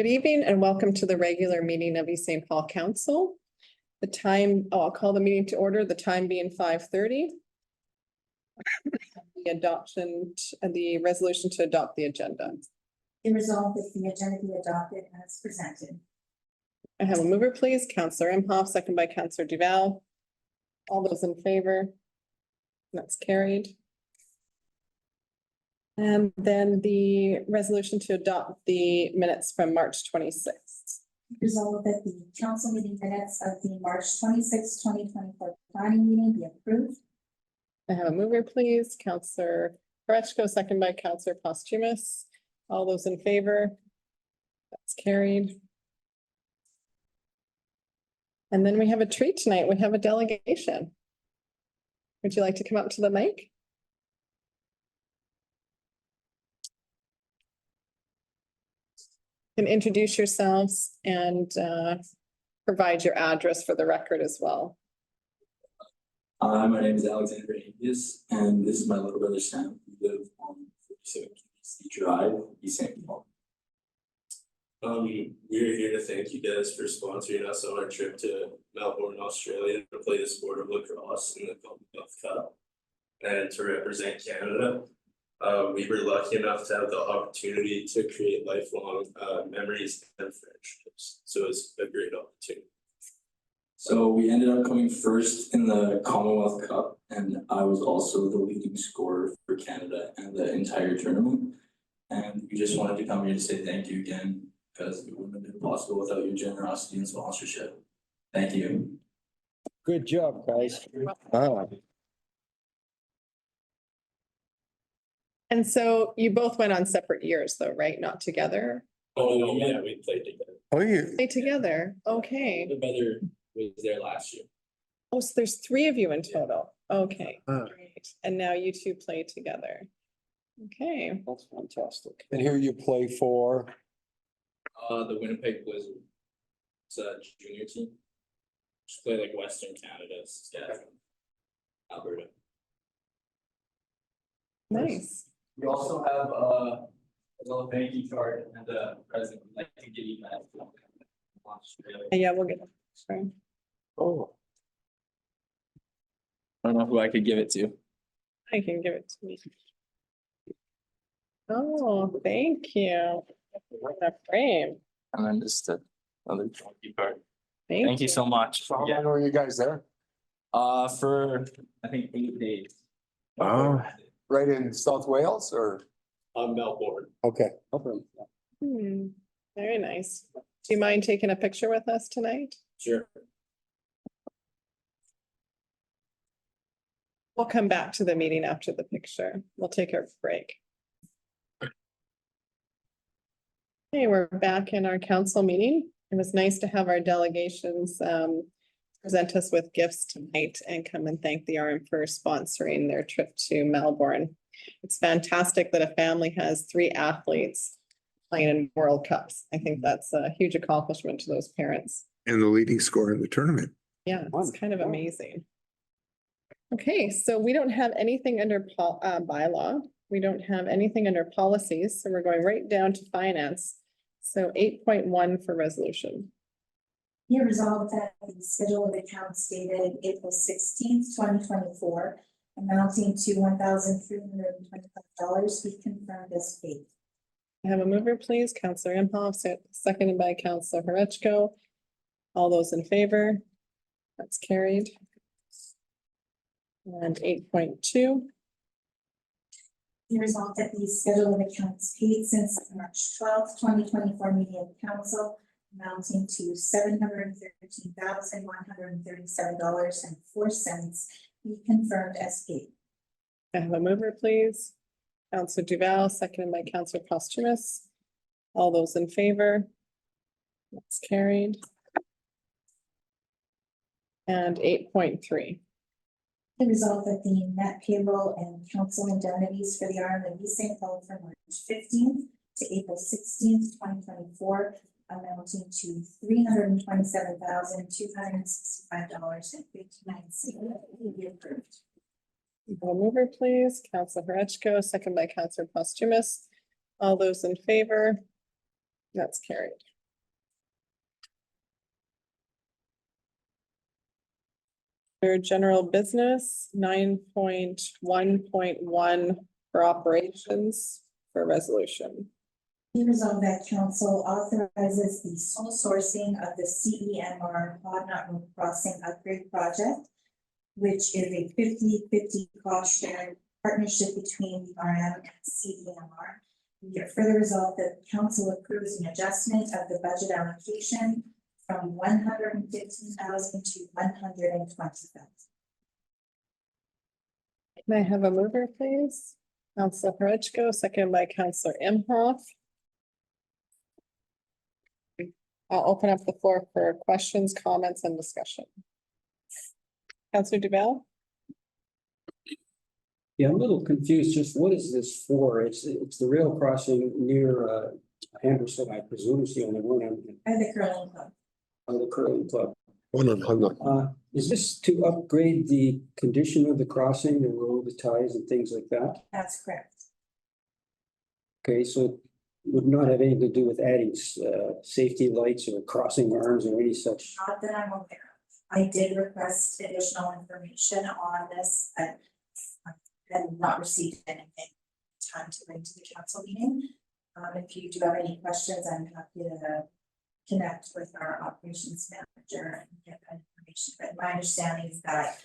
Good evening and welcome to the regular meeting of East St. Paul Council. The time, I'll call the meeting to order, the time being 5:30. The adoption, the resolution to adopt the agenda. Be resolved that the agenda be adopted as presented. I have a mover, please. Councillor Imhoff, second by Councillor Duval. All those in favor? That's carried. And then the resolution to adopt the minutes from March 26th. Resolved that the council meeting minutes of the March 26, 2024 planning meeting be approved. I have a mover, please. Councillor Korechko, second by Councillor Posthumus. All those in favor? That's carried. And then we have a treat tonight. We have a delegation. Would you like to come up to the mic? And introduce yourselves and provide your address for the record as well. My name is Alexander Angus, and this is my little brother Sam. We live on 47 Drive, East St. Paul. We're here to thank you guys for sponsoring us on our trip to Melbourne, Australia to play the sport of lacrosse in the Commonwealth Cup and to represent Canada. We were lucky enough to have the opportunity to create lifelong memories and friendships. So it's a great opportunity. So we ended up coming first in the Commonwealth Cup, and I was also the leading scorer for Canada and the entire tournament. And we just wanted to come here to say thank you again, because it wouldn't have been possible without your generosity and sponsorship. Thank you. Good job, guys. And so you both went on separate years though, right? Not together? Oh, yeah, we played together. Oh, you. Play together. Okay. The brother was there last year. Oh, so there's three of you in total. Okay, Huh. great. And now you two play together. Okay. That's fantastic. And here you play for, The Winnipeg Blizzard. It's a junior team. Just play like Western Canada, Saskatchewan, Alberta. Nice. We also have a little thank you card and a present we'd like to give you guys. Yeah, we'll get it. Sure. oh, I don't know who I could give it to. I can give it to me. Oh, thank you. What a frame. And then just another thank you card. Thank you. so much. so how long were you guys there? For I think 8 days. Oh. Right in South Wales or? Melbourne. Okay. Very nice. Do you mind taking a picture with us tonight? Sure. We'll come back to the meeting after the picture. We'll take a break. Okay, we're back in our council meeting. It was nice to have our delegations present us with gifts tonight and come and thank the RM for sponsoring their trip to Melbourne. It's fantastic that a family has 3 athletes playing in World Cups. I think that's a huge accomplishment to those parents. And the leading scorer in the tournament. Yeah, it's kind of amazing. Okay, so we don't have anything under bylaw. We don't have anything under policies, so we're going right down to finance. So 8.1 for resolution. Be resolved that the schedule of accounts dated April 16th, 2024, amounting to $1,325 be confirmed as paid. I have a mover, please. Councillor Imhoff, seconded by Councillor Horechko. All those in favor? That's carried. And 8.2. Be resolved that the schedule of accounts paid since March 12th, 2024 meeting of council amounting to $713,137.04 be confirmed as paid. I have a mover, please. Councillor Duval, seconded by Councillor Posthumus. All those in favor? That's carried. And 8.3. The result that the net payroll and council indemnities for the RM of East St. Paul from March 15th to April 16th, 2024, amounting to $327,265.59 be approved. Mover, please. Councillor Horechko, second by Councillor Posthumus. All those in favor? That's carried. For general business, 9.1.1 for operations for resolution. Be resolved that council authorizes the sole sourcing of the CEMR Hoddinott Road Crossing Upgrade Project, which is a 50-50 cost sharing partnership between the RM and CEMR. Be it further resolved that the council approves an adjustment of the budget allocation from 115,000 to 120,000. Can I have a mover, please? Councilor Horechko, second by Councilor Imhoff. I'll open up the floor for questions, comments, and discussion. Councilor Duval? Yeah, I'm a little confused. Just what is this for? It's the rail crossing near Henderson, I presume is the only one By the curling club. on the curling club. One on Hoddinott. Is this to upgrade the condition of the crossing, the road, the ties and things like that? That's correct. Okay, so it would not have anything to do with adding safety lights or crossing arms or any such. Not that I'm aware of. I did request additional information on this, but I had not received anything time to bring to the council meeting. If you do have any questions, I'm happy to connect with our operations manager and get that information. But my understanding is that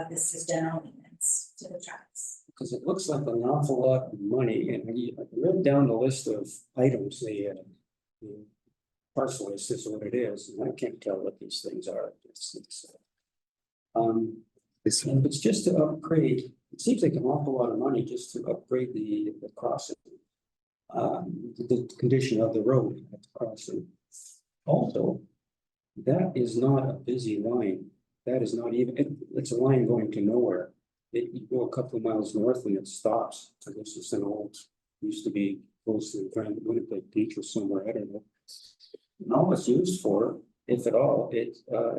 this is general maintenance to the tracks. Because it looks like an awful lot of money, and when you read down the list of items, the parcel list is what it is, and I can't tell what these things are. If it's just to upgrade, it seems like an awful lot of money just to upgrade the crossing. The condition of the road at the crossing. Also, that is not a busy line. That is not even, it's a line going to nowhere. You go a couple of miles north and it stops. I guess it's an old, used to be close to the Grand Winnipeg Beach or somewhere, I don't know. And all it's used for, if at all, it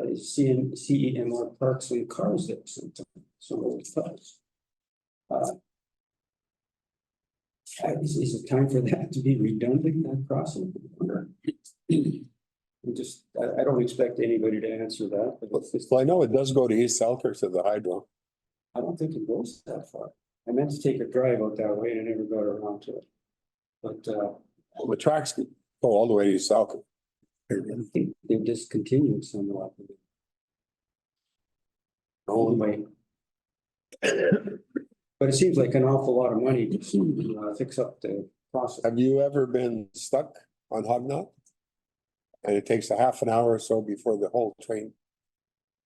is CEMR parks and cars there sometimes, some old cars. Is it time for that to be redundant, that crossing? I don't expect anybody to answer that, but Well, I know it does go to East Selkirk to the hydro. I don't think it goes that far. I meant to take a drive out that way and I never got around to it. But Well, the tracks go all the way to East Selkirk. I think they've discontinued somewhat. Anyway. But it seems like an awful lot of money to fix up the process. Have you ever been stuck on Hoddinott? And it takes a half an hour or so before the whole train.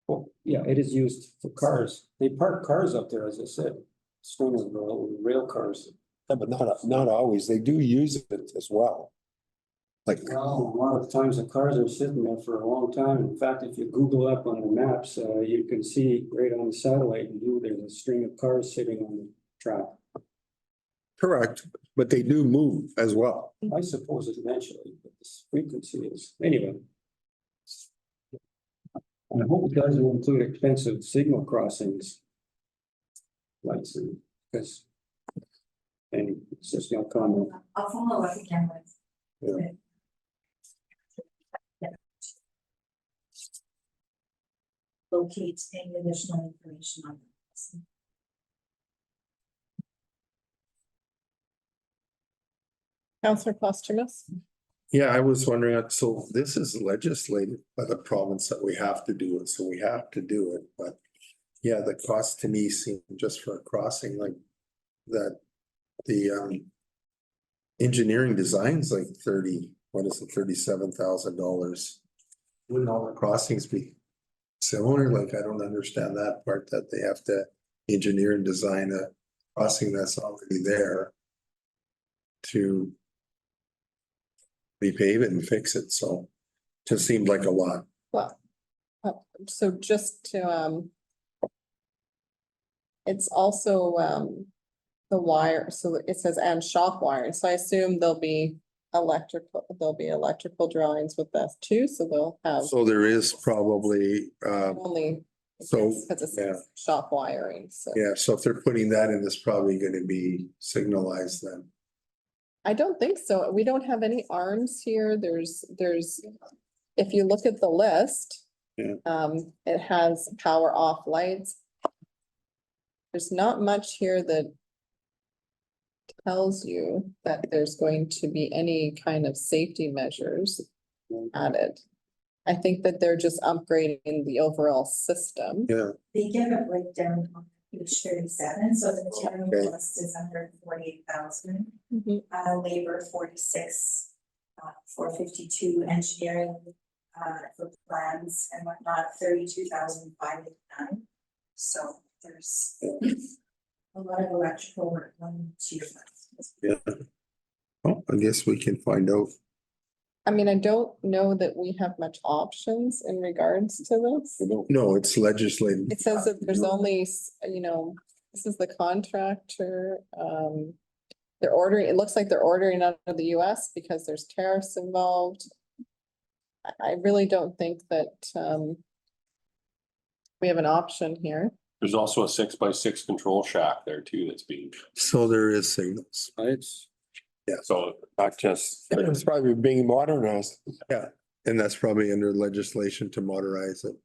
Well, yeah, it is used for cars. They park cars up there, as I said, string of rail cars. Yeah, but not always. They do use it as well. Like, Well, a lot of times the cars are sitting there for a long time. In fact, if you Google up on the maps, you can see right on the satellite view, there's a string of cars sitting on the track. Correct, but they do move as well. I suppose eventually, but this frequency is, anyway. I hope it doesn't include expensive signal crossings. Lights, because. And it's just no comment. I'll follow up again with. Yeah. Locate any additional information on this. Councilor Posthumous? Yeah, I was wondering, so this is legislated by the province that we have to do it, so we have to do it, but. Yeah, the cost to me seemed just for a crossing like that, the engineering design's like $37,000. Wouldn't all the crossings be similar? Like, I don't understand that part, that they have to engineer and design a crossing that's already there to repave it and fix it, so just seemed like a lot. Well, so just to, it's also, the wire, so it says and shop wire, so I assume there'll be electrical drawings with that too, so they'll have So there is probably, only. so, Because it yeah. says shop wiring, so. yeah, so if they're putting that in, it's probably gonna be signalized then. I don't think so. We don't have any arms here. There's, if you look at the list, Yeah. It has power off lights. There's not much here that tells you that there's going to be any kind of safety measures added. I think that they're just upgrading the overall system. Yeah, They give a breakdown on page 37, so the material Okay. cost is 148,000. Mhm. Labor 46, 452, engineering, for plans and whatnot, 32,589. So there's a lot of electrical work going to. yeah. Oh, I guess we can find out. I mean, I don't know that we have much options in regards to this. No, it's legislative. It says that there's only, this is the contractor, they're ordering, it looks like they're ordering out of the US because there's tariffs involved. I really don't think that, we have an option here. There's also a 6x6 control shack there too that's being, So there is signals. It's, so Not just, it's probably being modernized. Yeah, and that's probably under legislation to motorize it.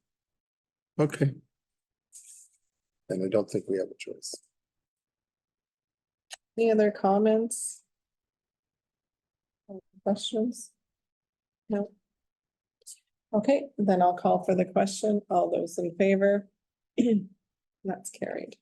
Okay. And I don't think we have a choice. Any other comments? Questions? No. Okay, then I'll call for the question. All those in favor? That's carried.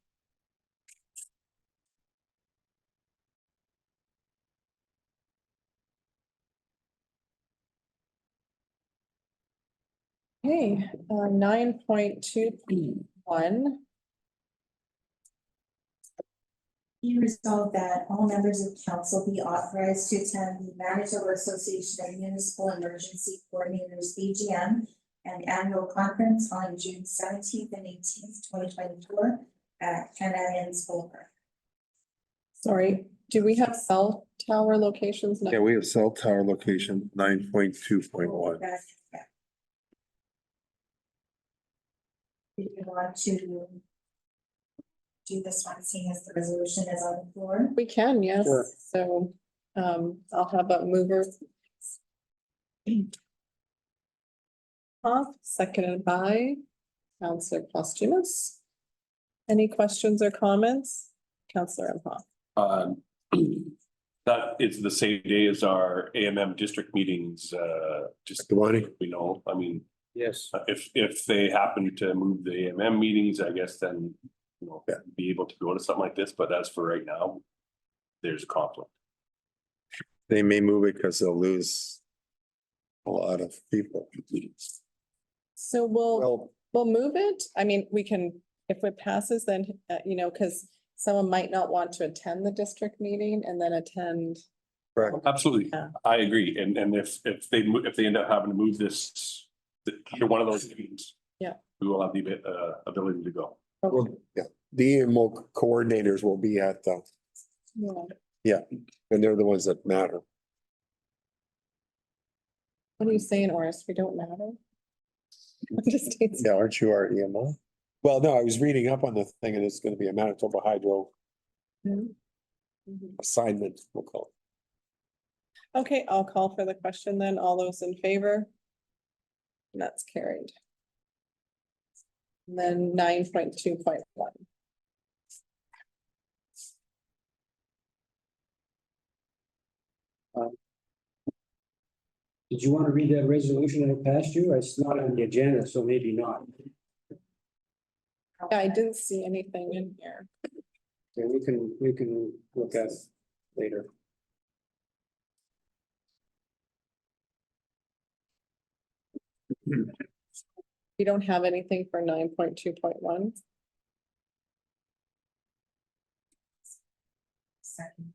Okay, 9.2.1. Be resolved that all members of council be authorized to attend the Manitoba Association of Municipal Emergency Coordinators AGM and annual conference on June 17th and 18th, 2024 at Canadians Boulevard. Sorry, do we have cell tower locations now? Yeah, we have cell tower location 9.2.1. If you want to do this one, seeing as the resolution is on the floor. We can, yes. Sure. So, I'll have a mover. Seconded by Counselor Posthumous. Any questions or comments? Counselor Imhoff. that is the same day as our AMM district meetings, just The money. we know, I mean, yes. if they happen to move the AMM meetings, I guess then, Yeah. be able to go to something like this, but as for right now, there's a conflict. They may move it because they'll lose a lot of people. So we'll Well, move it. I mean, we can, if it passes, then, because someone might not want to attend the district meeting and then attend. correct. Absolutely, Yeah. I I agree, and if they end up having to move this, to one of those meetings. Yeah. We will have the ability to go. Okay. Yeah, the EMO coordinators will be at the, Yeah. and they're the ones that matter. What are you saying, Oris? We don't matter? Just Yeah, aren't you our EMO? Well, no, I was reading up on the thing and it's gonna be a Manitoba Hydro Mhm. assignment, we'll call Okay, I'll call for the question then. All those in favor? That's carried. And then 9.2.1. Did you want to read that resolution I passed you? It's not on the agenda, so maybe not. Yeah, I didn't see anything in here. Okay, we can look at it later. We don't have anything for 9.2.1. Second.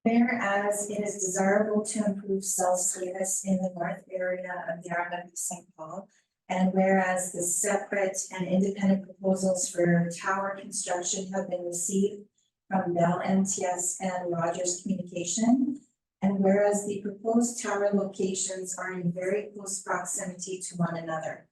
Whereas it is desirable to improve cell service in the north area of the island of St. Paul. And whereas the separate and independent proposals for tower construction have been received from Bell MTS and Rogers Communication. And whereas the proposed tower locations are in very close proximity to one another.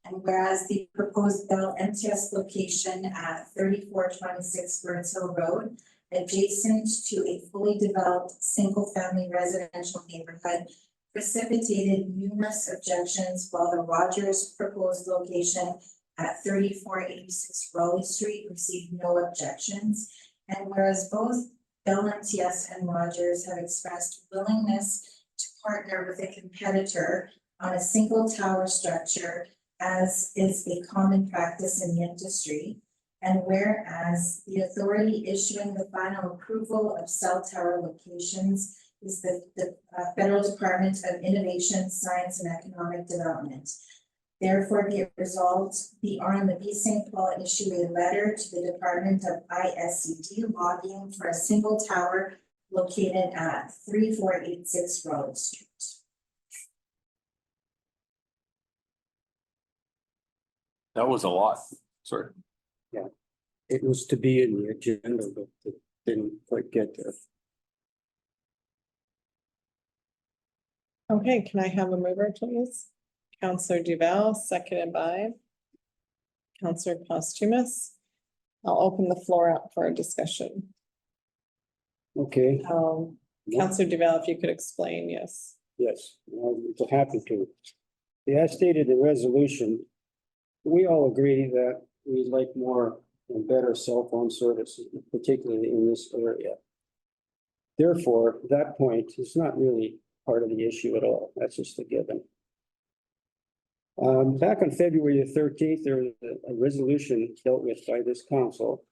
And whereas the proposed Bell MTS location at 3426 Birds Hill Road, adjacent to a fully developed single-family residential neighborhood, precipitated numerous objections, while the Rogers proposed location at 3486 Raleigh Street received no objections. And whereas both Bell MTS and Rogers have expressed willingness to partner with a competitor on a single tower structure, as is a common practice in the industry. And whereas the authority issuing the final approval of cell tower locations is the Federal Department of Innovation, Science and Economic Development. Therefore, be it resolved, the RMB St. Paul issue a letter to the Department of ISED lobbying for a single tower located at 3486 Raleigh Street. That was a lot. Sorry. It was to be in the agenda, but it didn't quite get there. Okay, can I have a mover, please? Counselor Duval, seconded by Counselor Posthumous. I'll open the floor up for a discussion. Okay, Counselor Duval, if you could explain, yes. yes, I'm happy to. As stated in resolution, we all agree that we'd like more and better cell phone services, particularly in this area. Therefore, that point is not really part of the issue at all. That's just a given. Back on February the 13th, there was a resolution dealt with by this council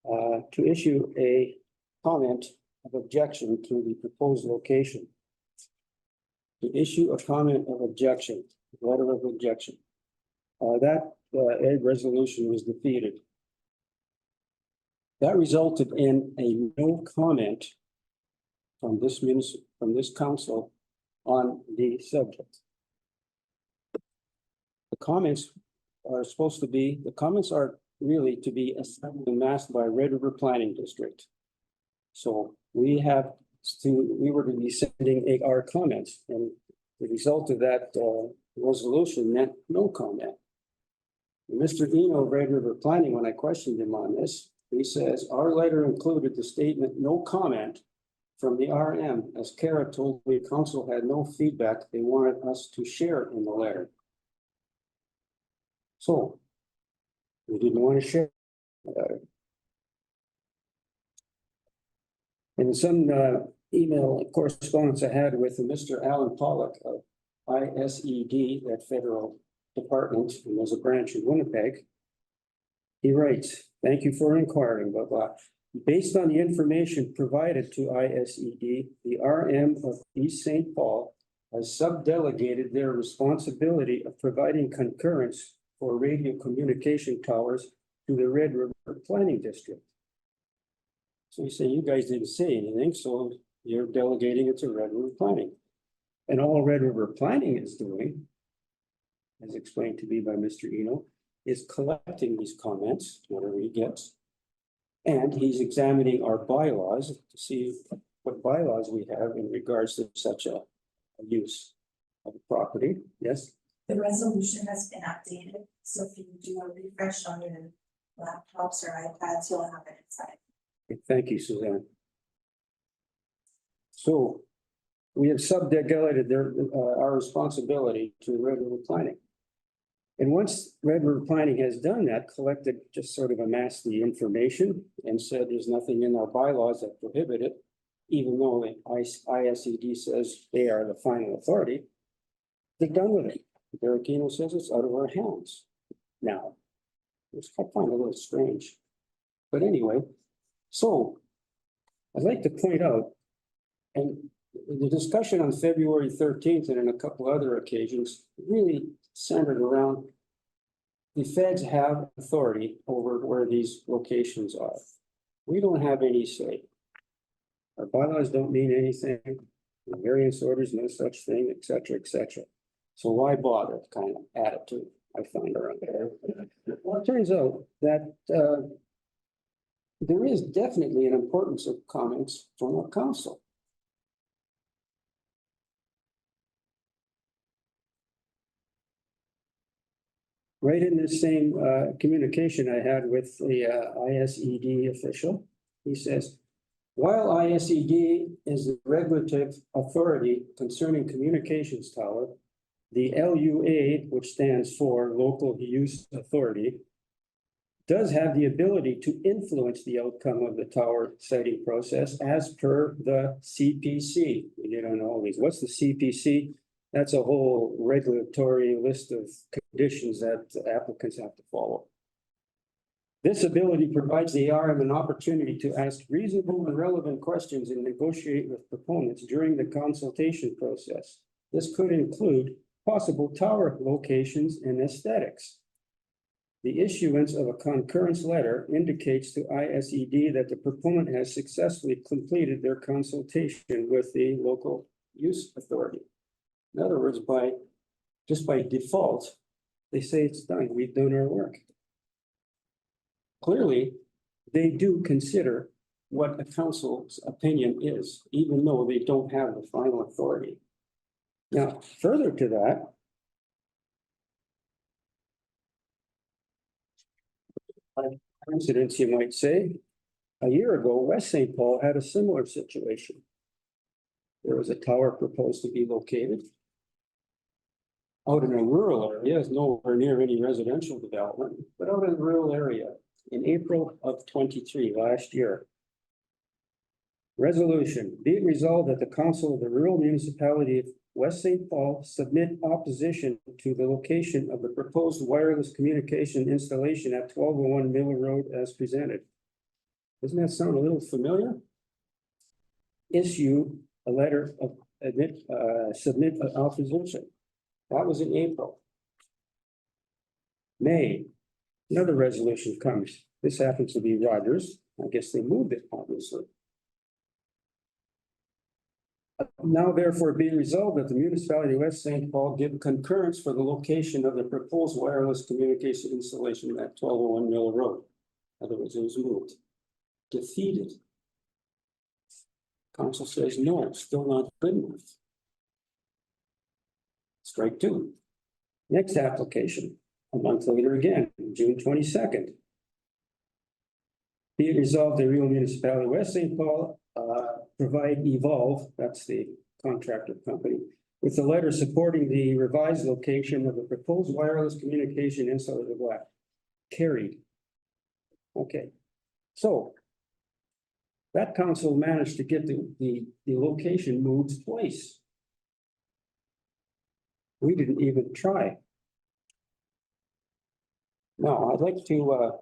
to issue a comment of objection to the proposed location. To issue a comment of objection, letter of objection. That resolution was defeated. That resulted in a no comment from this council on the subject. The comments are really to be assembled and masked by Red River Planning District. So we were to be sending our comments, and the result of that resolution meant no comment. Mr. Eno of Red River Planning, when I questioned him on this, he says, our letter included the statement, no comment from the RM, as Kara told me council had no feedback they wanted us to share in the letter. So we didn't want to share. And some email correspondence I had with Mr. Alan Pollock of ISED, that federal department, and there's a branch in Winnipeg. He writes, thank you for inquiring, blah, blah. Based on the information provided to ISED, the RM of East St. Paul has subdelegated their responsibility of providing concurrence for radio communication towers to the Red River Planning District. So you say you guys didn't say anything, so you're delegating it to Red River Planning. And all Red River Planning is doing, as explained to me by Mr. Eno, is collecting these comments, whatever he gets. And he's examining our bylaws to see what bylaws we have in regards to such a use of the property. Yes? The resolution has been updated, so if you do a refresh on your laptops or iPads, you'll have it inside. Thank you, Suzanne. So we have subdelegated our responsibility to Red River Planning. And once Red River Planning has done that, collected, just sort of amassed the information and said there's nothing in our bylaws that prohibit it, even though the ISED says they are the final authority, they're done with it. Derek Eno says it's out of our hands now. Which I find a little strange. But anyway, so I'd like to point out, and the discussion on February 13th and on a couple other occasions really centered around the feds have authority over where these locations are. We don't have any say. Our bylaws don't mean anything, the variance orders, no such thing, et cetera, et cetera. So why bother, kind of attitude I find around there. Well, it turns out that there is definitely an importance of comments from our council. Right in the same communication I had with the ISED official, he says, while ISED is the regulative authority concerning communications tower, the LUA, which stands for Local Use Authority, does have the ability to influence the outcome of the tower siting process as per the CPC. We get on all these. What's the CPC? That's a whole regulatory list of conditions that applicants have to follow. This ability provides the ARM an opportunity to ask reasonable and relevant questions and negotiate with proponents during the consultation process. This could include possible tower locations and aesthetics. The issuance of a concurrence letter indicates to ISED that the proponent has successfully completed their consultation with the local use authority. In other words, just by default, they say it's done, we've done our work. Clearly, they do consider what a council's opinion is, even though they don't have the final authority. Now, further to that, coincidence, you might say, a year ago, West St. Paul had a similar situation. There was a tower proposed to be located out in a rural area, it's nowhere near any residential development, but out in a rural area in April of 23 last year. Resolution, be it resolved that the Council of the Rural Municipality of West St. Paul submit opposition to the location of the proposed wireless communication installation at 1201 Miller Road as presented. Doesn't that sound a little familiar? Issue a letter of submit an opposition. That was in April. May, another resolution comes. This happens to be Rogers. I guess they moved it, obviously. Now therefore be resolved that the municipality of West St. Paul give concurrence for the location of the proposed wireless communication installation at 1201 Mill Road. In other words, it was moved. Defeated. Council says no, still not good enough. Strike two. Next application, a month later again, June 22nd. Be it resolved the Real Municipality of West St. Paul provide Evolve, that's the contractor company, with a letter supporting the revised location of the proposed wireless communication installation of what? Carried. Okay, so that council managed to get the location moved twice. We didn't even try. Now, I'd like to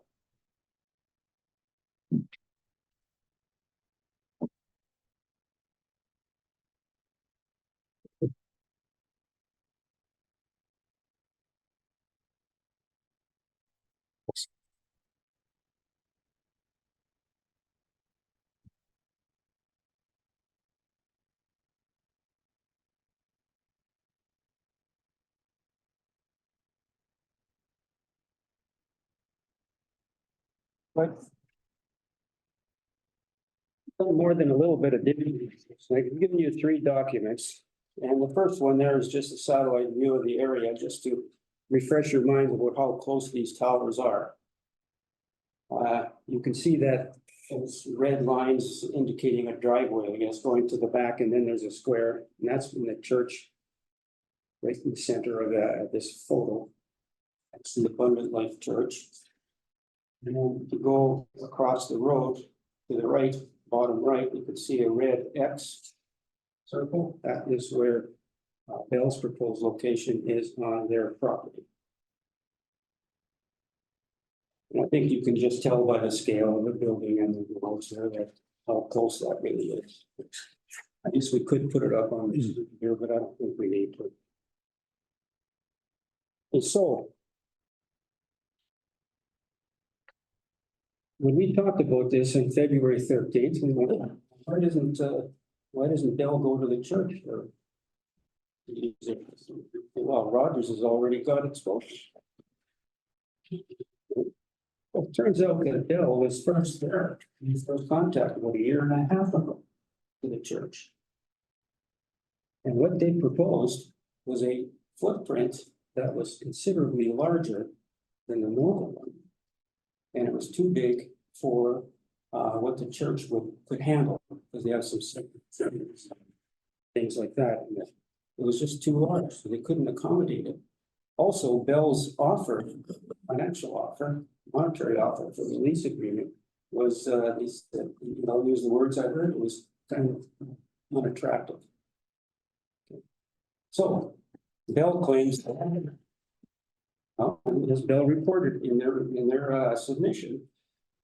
but more than a little bit of digging. I've given you 3 documents, and the first one there is just a satellite view of the area, just to refresh your mind about how close these towers are. You can see that those red lines indicating a driveway, I guess, going to the back, and then there's a square, and that's in the church, right in the center of this photo. That's the Abundant Life Church. And then to go across the road to the right, bottom right, you can see a red X circle. That is where Bell's proposed location is on their property. And I think you can just tell by the scale of the building and the roads there that how close that really is. I guess we could put it up on here, but I don't think we need to. And so when we talked about this on February 13th, we went why doesn't Bell go to the church or? Well, Rogers has already got exposure. Well, it turns out that Bell was first there, he first contacted about a year and a half ago to the church. And what they proposed was a footprint that was considerably larger than the normal one. And it was too big for what the church could handle, because they have some things like that. And it was just too large, so they couldn't accommodate it. Also, Bell's offer, financial offer, monetary offer for the lease agreement was, I'll use the words I heard, it was kind of unattractive. So Bell claims that, as Bell reported in their submission,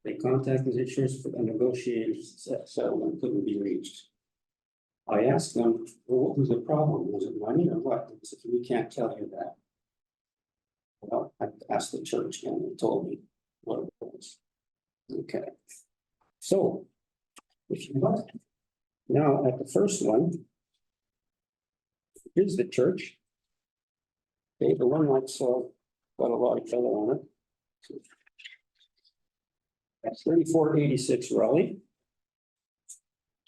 they contacted the church for a negotiated settlement couldn't be reached. I asked them, well, what was the problem? Was it money or what? They said, we can't tell you that. Well, I asked the church and they told me what it was. Okay. So if you look now at the first one, here's the church. Okay, the one that's got a lot of color on it. That's 3486 Raleigh.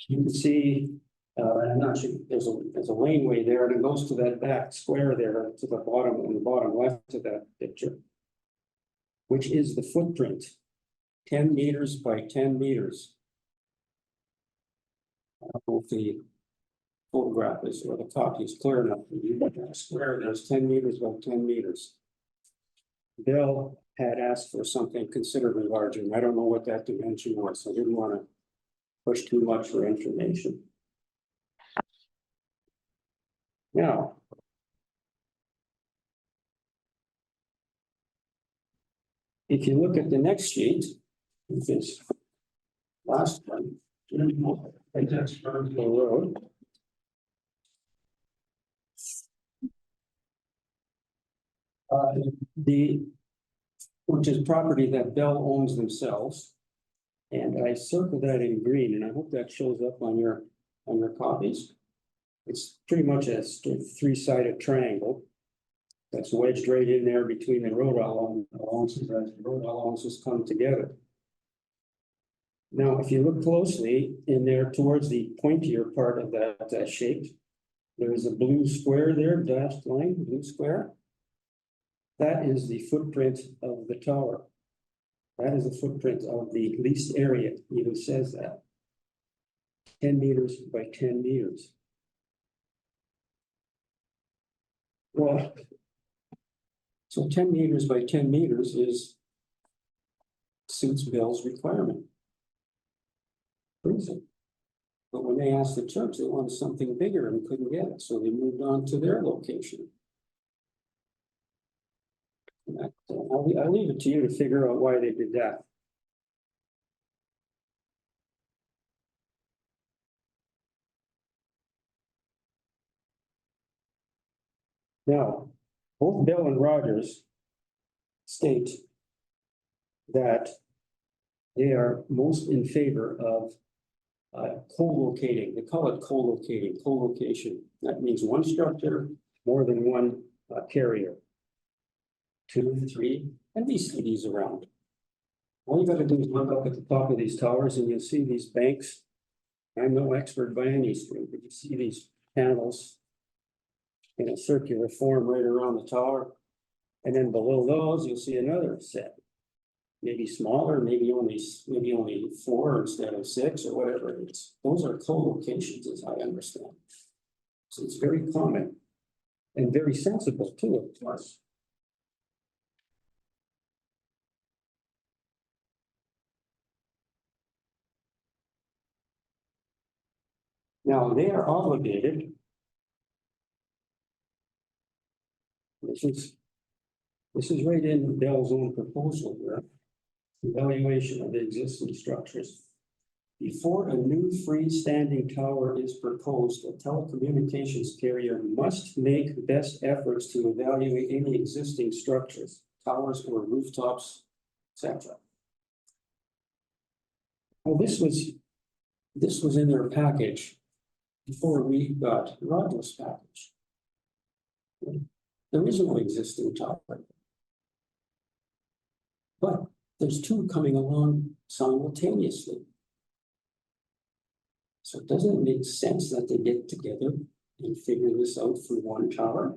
You can see, I'm not sure, there's a laneway there, and it goes to that back square there to the bottom, on the bottom left of that picture, which is the footprint, 10 meters by 10 meters. I don't know if the photograph is, or the copy is clear enough. You look at a square, there's 10 meters by 10 meters. Bill had asked for something considerably larger, and I don't know what that dimension was, so I didn't want to push too much for information. Now, if you look at the next sheet, which is last one, road. Which is property that Bell owns themselves. And I circled that in green, and I hope that shows up on your copies. It's pretty much a three-sided triangle that's wedged right in there between the road allowances as the road allowances come together. Now, if you look closely in there towards the pointier part of that shape, there is a blue square there, dashed line, blue square. That is the footprint of the tower. That is the footprint of the leased area, it even says that. 10 meters by 10 meters. Well, so 10 meters by 10 meters suits Bell's requirement. Reason. But when they asked the church, they wanted something bigger and couldn't get it, so they moved on to their location. I'll leave it to you to figure out why they did that. Now, both Bell and Rogers state that they are most in favor of co-locating. They call it co-locating, co-location. That means one structure, more than one carrier. 2, 3, and we see these around. All you got to do is look up at the top of these towers and you'll see these banks. I'm no expert by any stretch, but you see these panels in a circular form right around the tower. And then below those, you'll see another set. Maybe smaller, maybe only 4 instead of 6 or whatever it is. Those are co-locations, as I understand. So it's very common and very sensible too, of course. Now, they are obligated. This is right in Bell's own proposal here. Evaluation of the existing structures. Before a new freestanding tower is proposed, a telecommunications carrier must make best efforts to evaluate any existing structures, towers or rooftops, etc. Well, this was this was in their package before we got Roger's package. There is no existing tower. But there's two coming along simultaneously. So doesn't it make sense that they get together and figure this out for one tower?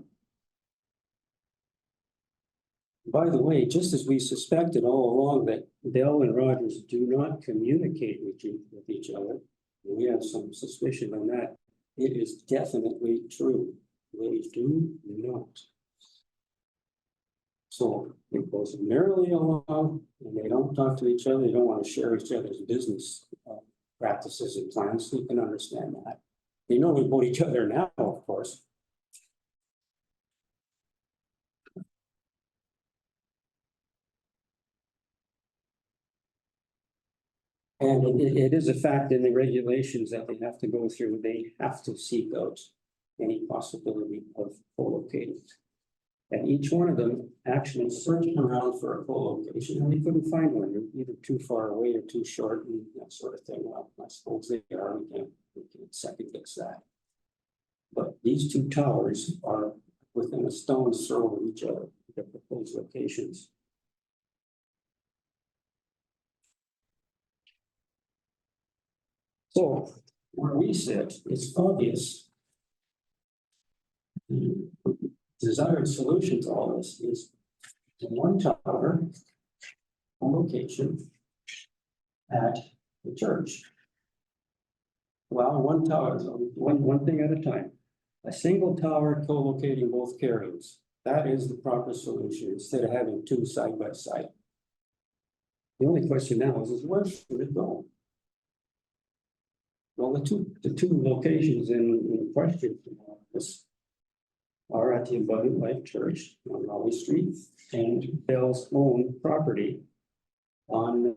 By the way, just as we suspected all along that Bell and Rogers do not communicate with each other, and we have some suspicion on that, it is definitely true. They do not. So it goes merrily along and they don't talk to each other. They don't want to share each other's business practices and plans. So you can understand that. They know about each other now, of course. And it is a fact in the regulations that they have to go through. They have to seek out any possibility of co-locating. And each one of them actually searched around for a co-location and they couldn't find one. They're either too far away or too short and that sort of thing. Well, I suppose they are. We can't second guess that. But these two towers are within a stone's throw of each other, their proposed locations. So where we sit, it's obvious. The desired solution to all this is one tower, one location at the church. Well, one tower, one thing at a time. A single tower co-locating both carriers. That is the proper solution instead of having two side by side. The only question now is where should it go? Well, the two locations in question are at the Abundant Life Church on Raleigh Street and Bell's own property on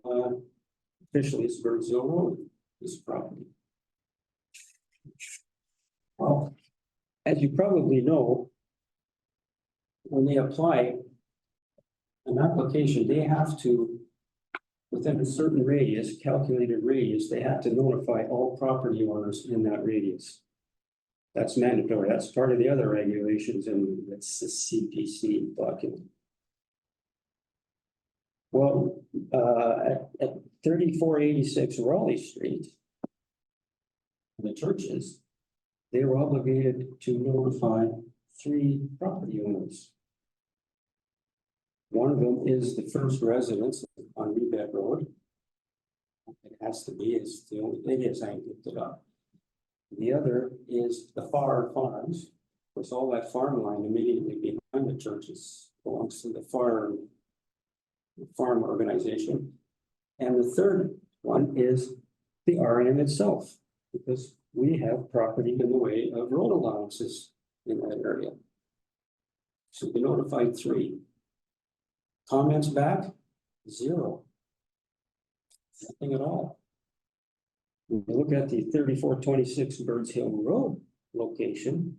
officially it's Birdsville Road, this property. Well, as you probably know, when they apply an application, they have to, within a certain radius, calculated radius, they have to notify all property owners in that radius. That's mandatory. That's part of the other regulations and that's the CPC document. Well, at 3486 Raleigh Street, the churches, they were obligated to notify 3 property owners. One of them is the first residence on Rebed Road. It has to be, it's the only thing is I looked it up. The other is the Farr Farms. Of course, all that farm line immediately behind the churches belongs to the farm organization. And the third one is the RM itself, because we have property in the way of road allowances in that area. So we notified 3. Comments back? 0. Nothing at all. When you look at the 3426 Birds Hill Road location,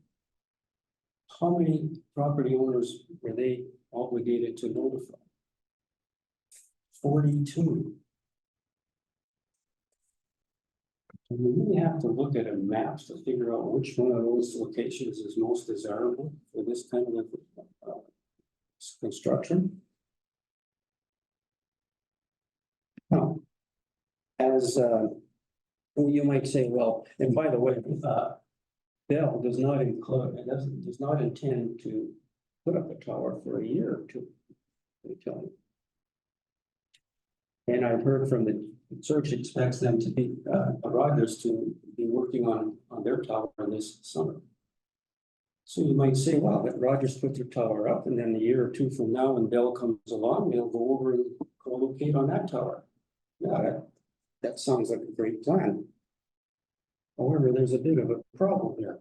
how many property owners were they obligated to notify? 42. And we really have to look at a map to figure out which one of those locations is most desirable for this kind of construction. Now, as you might say, well, and by the way, Bell does not include, it does not intend to put up a tower for a year or 2. They tell me. And I've heard from the church expects them to be Rogers to be working on their tower this summer. So you might say, wow, that Rogers put their tower up, and then a year or 2 from now, when Bell comes along, they'll go over and co-locate on that tower. Yeah, that sounds like a great plan. However, there's a bit of a problem here.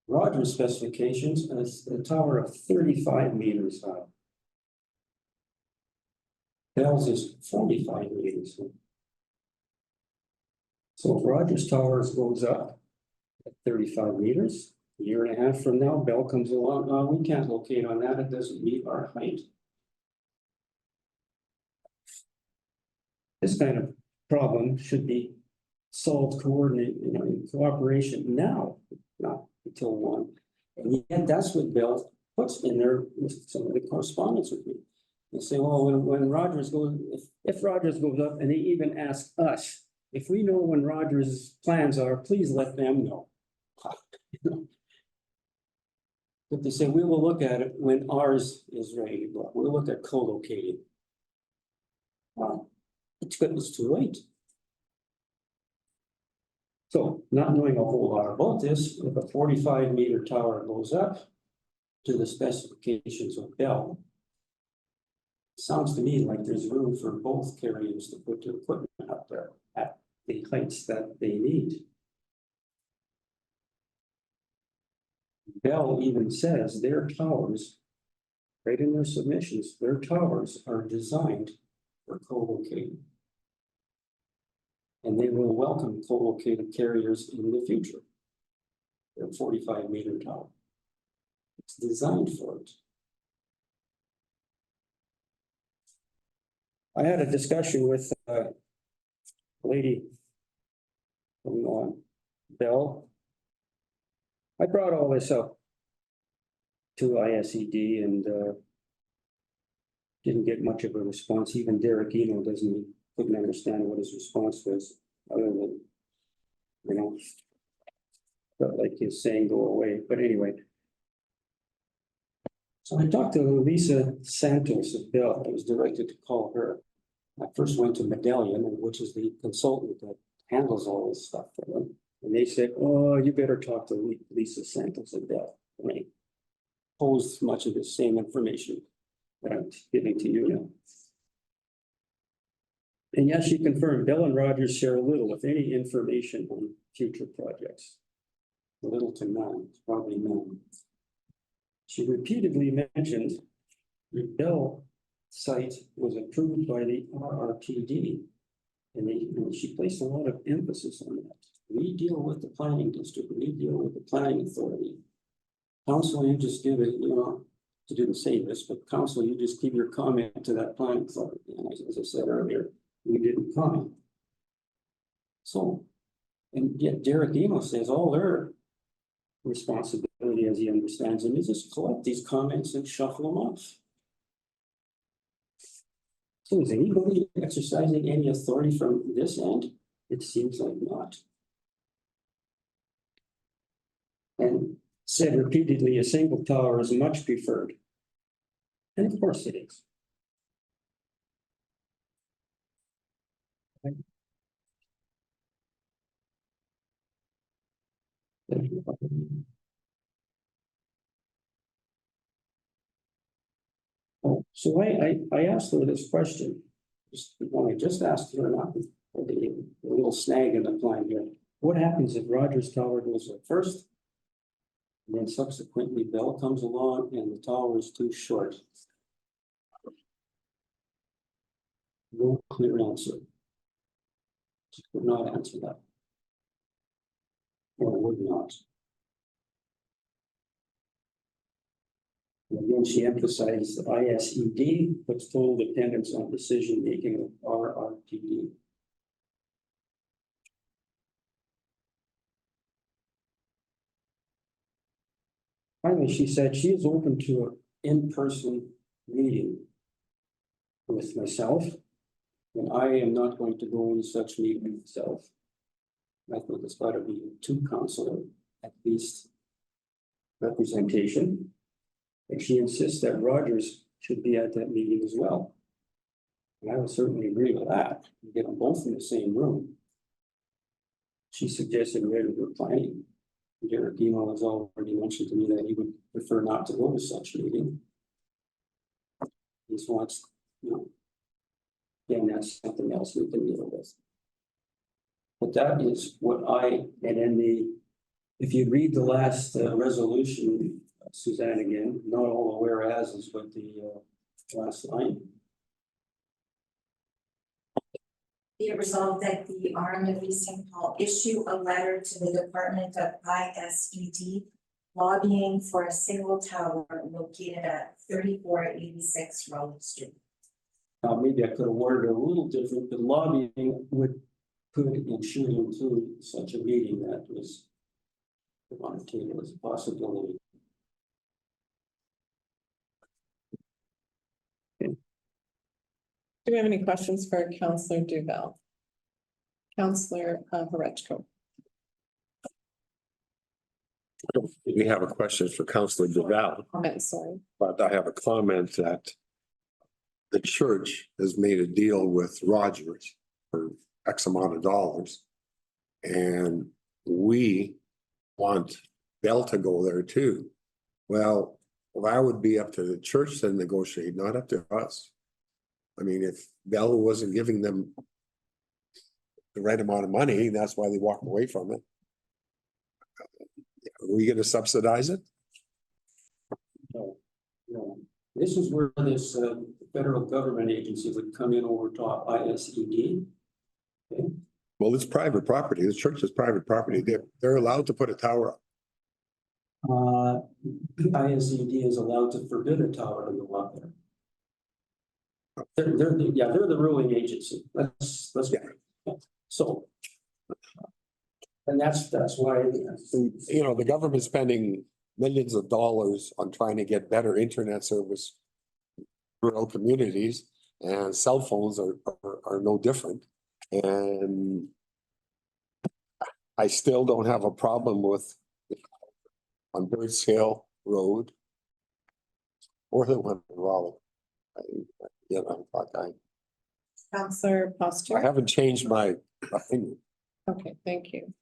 Rogers specifications is a tower of 35 meters high. Bell's is 45 meters. So if Rogers Towers goes up at 35 meters, a year and a half from now, Bell comes along, we can't locate on that, it doesn't meet our height. This kind of problem should be solved coordinate, in cooperation now, not until one. And yet that's what Bell puts in there with some of the correspondence with me. They say, well, when Rogers goes, if Rogers goes up, and they even ask us, if we know when Rogers' plans are, please let them know. But they say, we will look at it when ours is ready, but we'll look at co-locating. It's too late. So, not knowing a whole lot about this, if a 45-meter tower goes up to the specifications of Bell, sounds to me like there's room for both carriers to put their equipment up there at the heights that they need. Bell even says their towers, right in their submissions, their towers are designed for co-locating. And they will welcome co-located carriers in the future. Their 45-meter tower. It's designed for it. I had a discussion with a lady from Bell. I brought all this up to ISED and didn't get much of a response. Even Derek Eno couldn't understand what his response was, other than, felt like he's saying go away. But anyway. So I talked to Lisa Santos of Bell. I was directed to call her. I first went to Medallion, which is the consultant that handles all this stuff for them. And they said, oh, you better talk to Lisa Santos of Bell. And I posed much of the same information that I'm giving to you now. And yes, she confirmed Bell and Rogers share little, if any, information on future projects. Little to none, probably none. She repeatedly mentioned the Bell site was approved by the RRPD, and she placed a lot of emphasis on that. We deal with the planning district, we deal with the planning authority. Council, you just give it, to do the safest, but council, you just give your comment to that planning authority. And as I said earlier, we didn't comment. So, and yet Derek Eno says all their responsibility, as he understands them, is just collect these comments and shuffle them off. So is anybody exercising any authority from this end? It seems like not. And said repeatedly, a single tower is much preferred. And of course it is. Oh, so I asked her this question. I just asked her, not the little snag in the plan here. What happens if Rogers Tower goes up first? And then subsequently Bell comes along and the tower is too short. No clear answer. She could not answer that. Or would not. And again, she emphasized that ISED puts full dependence on decision making of RRPD. Finally, she said she is open to an in-person meeting with myself, and I am not going to go in such meeting myself. I think it's got to be two councillor at least representation. And she insists that Rogers should be at that meeting as well. And I would certainly agree with that. Get them both in the same room. She suggested regular planning. Derek Emo has already mentioned to me that he would prefer not to go to such a meeting. He just wants, again, that's something else we can deal with. But that is what and then if you read the last resolution, Suzanne, again, not all the whereas is what the last line. Be it resolved that the RMLE St. Paul issue a letter to the Department of ISED lobbying for a single tower located at 3486 Rowland Street. Maybe I could have worded it a little different, but lobbying would could and should include such a meeting that was put on the table as a possibility. Do we have any questions for Councillor Duval? Councillor Horechko. We have a question for Councillor Duval, Comment, sorry. but I have a comment that the church has made a deal with Rogers for X amount of dollars. And we want Bell to go there too. Well, that would be up to the church to negotiate, not up to us. I mean, if Bell wasn't giving them the right amount of money, that's why they walked away from it. Are we gonna subsidize it? No, no. This is where this federal government agency would come in over top ISED. Okay. Well, it's private property. The church is private property. They're allowed to put a tower up. ISED is allowed to forbid a tower to go up there. They're the ruling agency. Let's so. And that's why. You know, the government's spending millions of dollars on trying to get better internet service. Rural communities, and cell phones are no different. And I still don't have a problem with on Birds Hill Road or the one in Raleigh. You know, Councillor I Posture. haven't changed my opinion. Okay, thank you.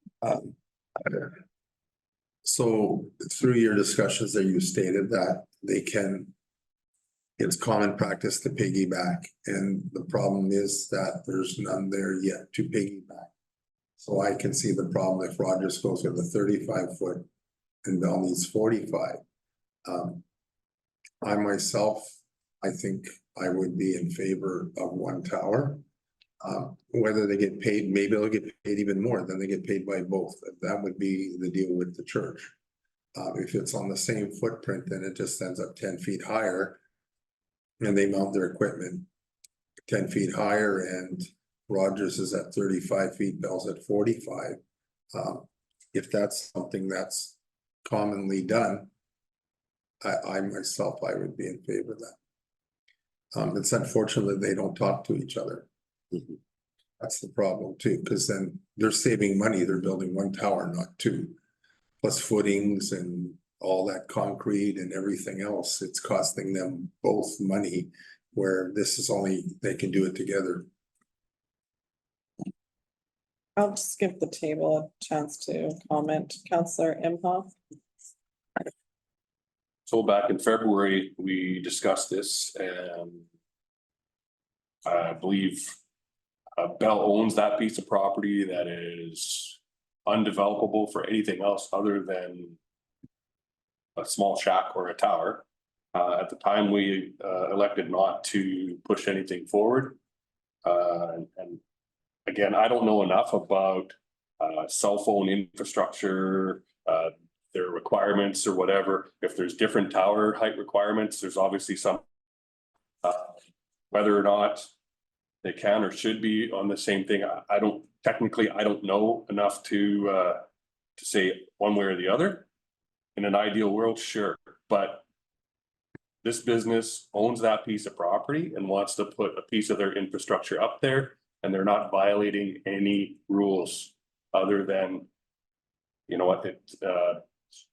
So through your discussions that you stated that they can. It's common practice to piggyback, and the problem is that there's none there yet to piggyback. So I can see the problem if Rogers goes with a 35-foot and Bell needs 45. I myself, I think I would be in favor of one tower. Whether they get paid, maybe they'll get paid even more than they get paid by both. That would be the deal with the church. If it's on the same footprint, then it just ends up 10 feet higher. And they mount their equipment 10 feet higher, and Rogers is at 35 feet, Bell's at 45. If that's something that's commonly done, I myself, I would be in favor of that. It's unfortunate they don't talk to each other. That's the problem too, because then they're saving money. They're building one tower, not two, plus footings and all that concrete and everything else. It's costing them both money, where this is only, they can do it together. I'll just give the table a chance to comment. Councillor Imhoff. So back in February, we discussed this, and I believe Bell owns that piece of property that is undevelopable for anything else other than a small shack or a tower. At the time, we elected not to push anything forward. And again, I don't know enough about cell phone infrastructure, their requirements or whatever. If there's different tower height requirements, there's obviously some whether or not they can or should be on the same thing. I don't know enough to say one way or the other. In an ideal world, sure, but this business owns that piece of property and wants to put a piece of their infrastructure up there, and they're not violating any rules other than, you know what,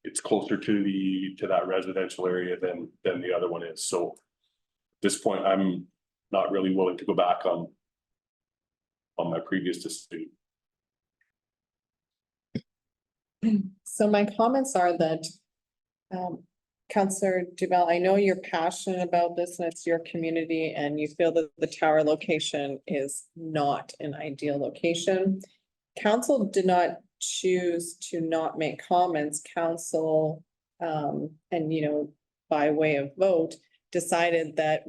it's closer to that residential area than the other one is. So at this point, I'm not really willing to go back on my previous decision. So my comments are that, Councillor Duval, I know you're passionate about this and it's your community and you feel that the tower location is not an ideal location. Council did not choose to not make comments. Council, and you know, by way of vote, decided that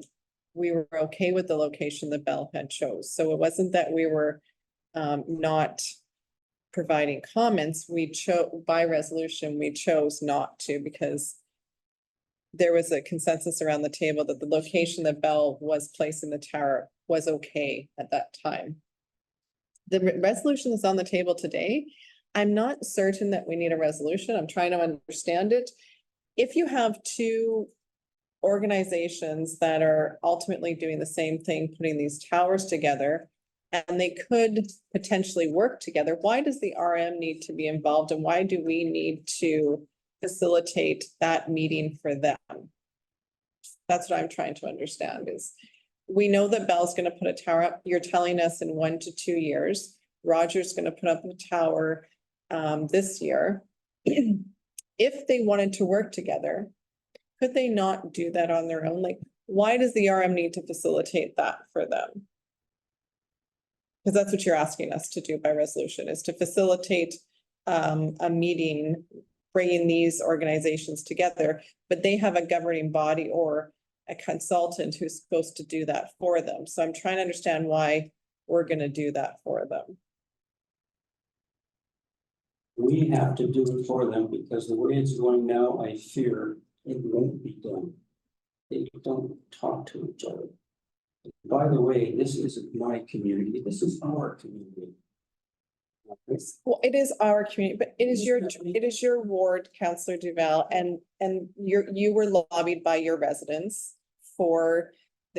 we were okay with the location that Bell had chose. So it wasn't that we were not providing comments. We chose by resolution, we chose not to, because there was a consensus around the table that the location that Bell was placed in the tower was okay at that time. resolution that's on the table today, I'm not certain that we need a resolution. I'm trying to understand it. If you have two organizations that are ultimately doing the same thing, putting these towers together, and they could potentially work together, why does the RM need to be involved, and why do we need to facilitate that meeting for them? That's what I'm trying to understand is, we know that Bell's gonna put a tower up. You're telling us in 1 to 2 years. Roger's gonna put up a tower this year. If they wanted to work together, could they not do that on their own? Like, why does the RM need to facilitate that for them? Because that's what you're asking us to do by resolution, is to facilitate a meeting, bringing these organizations together, but they have a governing body or a consultant who's supposed to do that for them. So I'm trying to understand why we're gonna do that for them. We have to do it for them because the way it's going now, I fear it won't be done. They don't talk to each other. By the way, this isn't my community, this is our community. Well, it is our community, but it is your ward, Councillor Duval, and you were lobbied by your residents for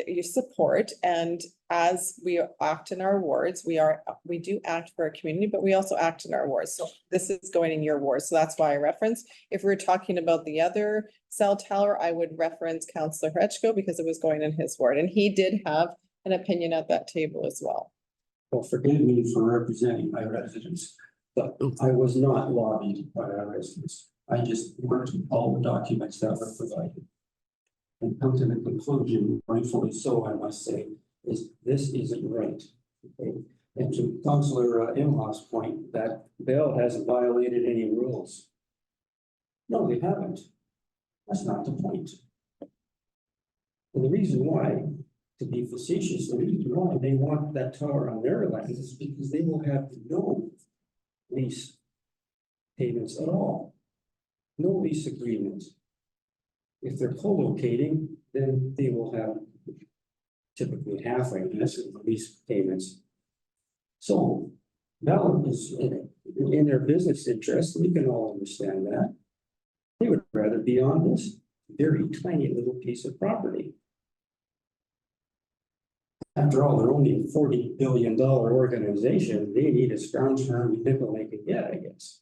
your support, and as we act in our wards, we do act for our community, but we also act in our wards. So this is going in your ward, so that's why I referenced. If we're talking about the other cell tower, I would reference Councillor Hrechko because it was going in his ward, and he did have an opinion at that table as well. Well, forgive me for representing my residents, but I was not lobbied by our residents. I just worked all the documents that were provided. And come to the conclusion, rightfully so, I must say, is this isn't right. Okay? And to Councillor Imhaugh's point, that Bell hasn't violated any rules. No, they haven't. That's not the point. And the reason why, to be facetious, the reason why they want that tower on their land is because they will have no lease payments at all. No lease agreements. If they're co-locating, then they will have typically half, I guess, of the lease payments. So Bell is in their business interest, we can all understand that. They would rather be on this very tiny little piece of property. After all, they're only a $40 billion organization. They need a scrounge for every nickel they can get, I guess.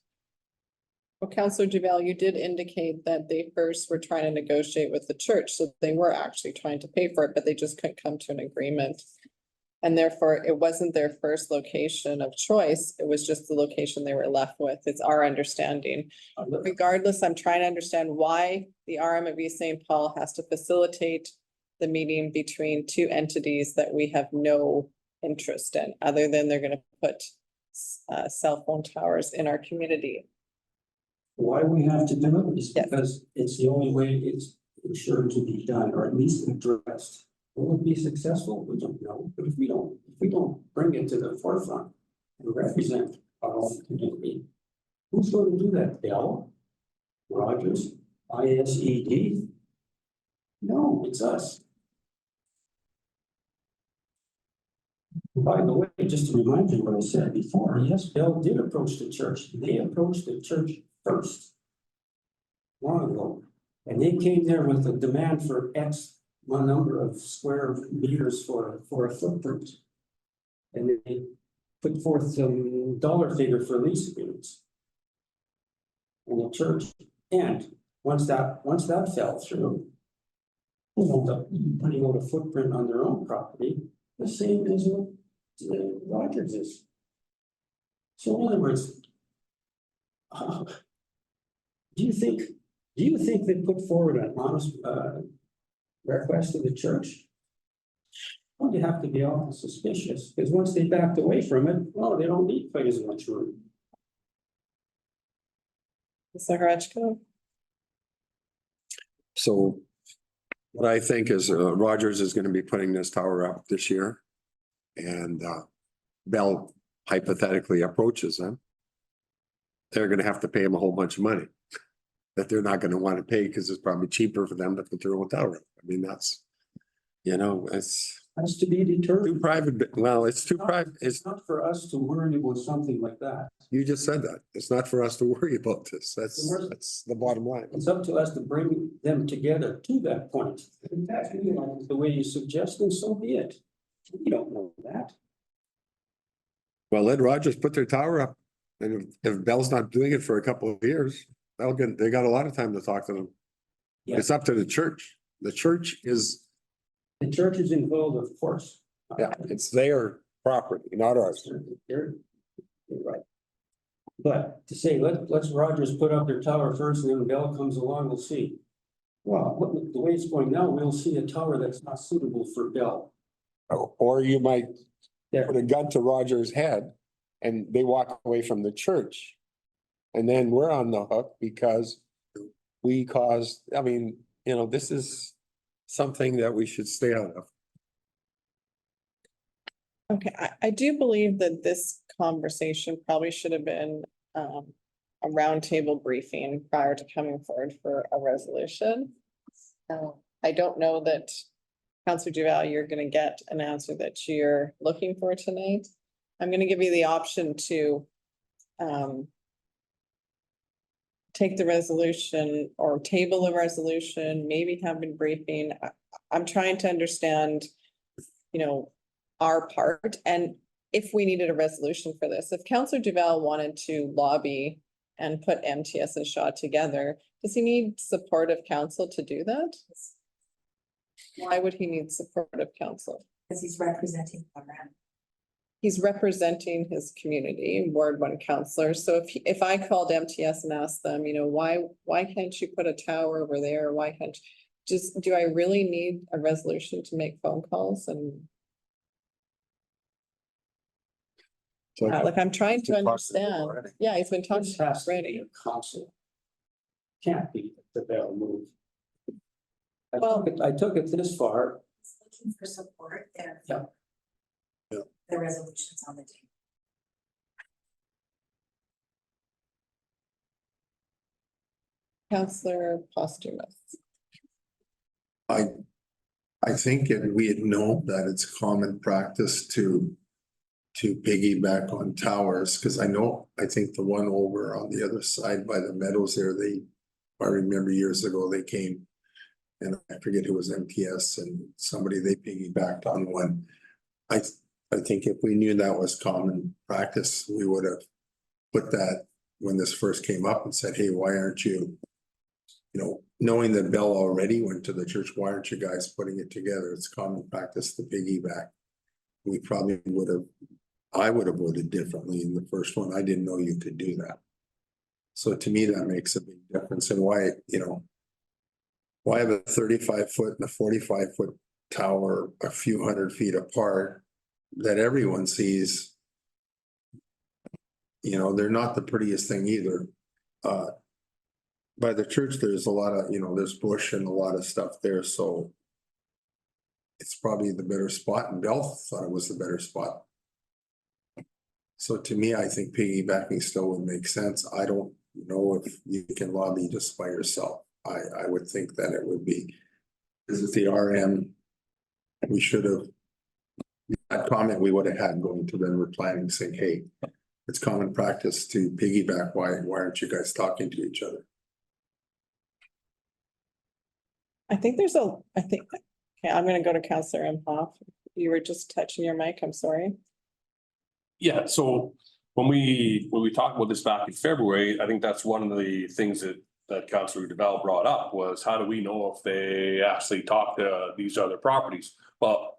Well, Councillor Duval, you did indicate that they first were trying to negotiate with the church, so they were actually trying to pay for it, but they just couldn't come to an agreement. And therefore, it wasn't their first location of choice. It was just the location they were left with. It's our understanding. Regardless, I'm trying to understand why the RM of East St. Paul has to facilitate the meeting between two entities that we have no interest in, other than they're gonna put cell phone towers in our community. Why we have to do it is Yes. because it's the only way it's sure to be done, or at least addressed. Will it be successful? We don't know, but if we don't bring it to the forefront and represent our own community, who's going to do that? Bell? Rogers? ISED? No, it's us. By the way, just to remind you what I said before, yes, Bell did approach the church. They approached the church first, long ago, and they came there with a demand for X one number of square meters for a footprint, and they put forth some dollar figure for lease agreements. And the church, and once that fell through, they ended up putting out a footprint on their own property, the same as what Rogers is. So in other words, do you think they put forward an honest request to the church? Well, you have to be awful suspicious, because once they backed away from it, well, they don't need quite as much room. Mr. Hrechko? So what I think is Rogers is going to be putting this tower up this year. And Bell hypothetically approaches them. They're going to have to pay them a whole bunch of money that they're not going to want to pay because it's probably cheaper for them to put their own tower up. I mean, that's, it's has to be Too determined. private, well, it's too private, It's not for us to worry about something like that. you just said that. It's not for us to worry about this. That's the bottom line. It's up to us to bring them together to that point. If that's really like the way you suggest, then so be it. We don't know that. Well, let Rogers put their tower up, and if Bell's not doing it for a couple of years, they got a lot of time to talk to them. Yeah. It's up to the church. The church is, The church is involved, of course. yeah, it's their property, not ours. You're right. But to say, let's Rogers put up their tower first and then Bell comes along, we'll see. Well, the way it's going now, we'll see a tower that's not suitable for Bell. Or you might Yeah. put a gun to Rogers' head and they walk away from the church. And then we're on the hook because we caused, I mean, this is something that we should stay out of. Okay, I do believe that this conversation probably should have been a roundtable briefing prior to coming forward for a resolution. I don't know that, Councillor Duval, you're gonna get an answer that you're looking for tonight. I'm gonna give you the option to take the resolution or table the resolution, maybe have a briefing. I'm trying to understand, our part, and if we needed a resolution for this. If Councillor Duval wanted to lobby and put MTS and Shaw together, does he need supportive council to do that? Why would he need supportive council? Because he's representing Conrad. He's representing his community, Ward 1 councillors. So if I called MTS and asked them, why can't you put a tower over there? Why can't do I really need a resolution to make phone calls? And like, I'm trying to understand. Yeah, he's been talking This has to be already. a council. Can't be the Bell move. Well- I took it this far. He's looking for support there. Yeah. Yeah. The resolution's on the table. Councillor Posthumous. I think if we had known that it's common practice to piggyback on towers, because I think the one over on the other side by the meadows there, I remember years ago, they came and I forget who was MTS and somebody, they piggybacked on one. I think if we knew that was common practice, we would have put that when this first came up and said, hey, why aren't you, knowing that Bell already went to the church, why aren't you guys putting it together? It's common practice to piggyback. We probably I would have voted differently in the first one. I didn't know you could do that. So to me, that makes a big difference. And why have a 35-foot and a 45-foot tower a few hundred feet apart that everyone sees? They're not the prettiest thing either. By the church, there's a lot of, there's bush and a lot of stuff there, so it's probably the better spot, and Bell thought it was the better spot. So to me, I think piggybacking still would make sense. I don't know if you can lobby just by yourself. I would think that it would be, because it's the RM, we should have, that comment we would have had going to them, we're planning, saying, hey, it's common practice to piggyback. Why aren't you guys talking to each other? Okay, I'm gonna go to Councillor Imhoff. You were just touching your mic, I'm sorry. Yeah, so when we talked about this back in February, I think that's one of the things that Councillor Duval brought up was, how do we know if they actually talked to these other properties? Well,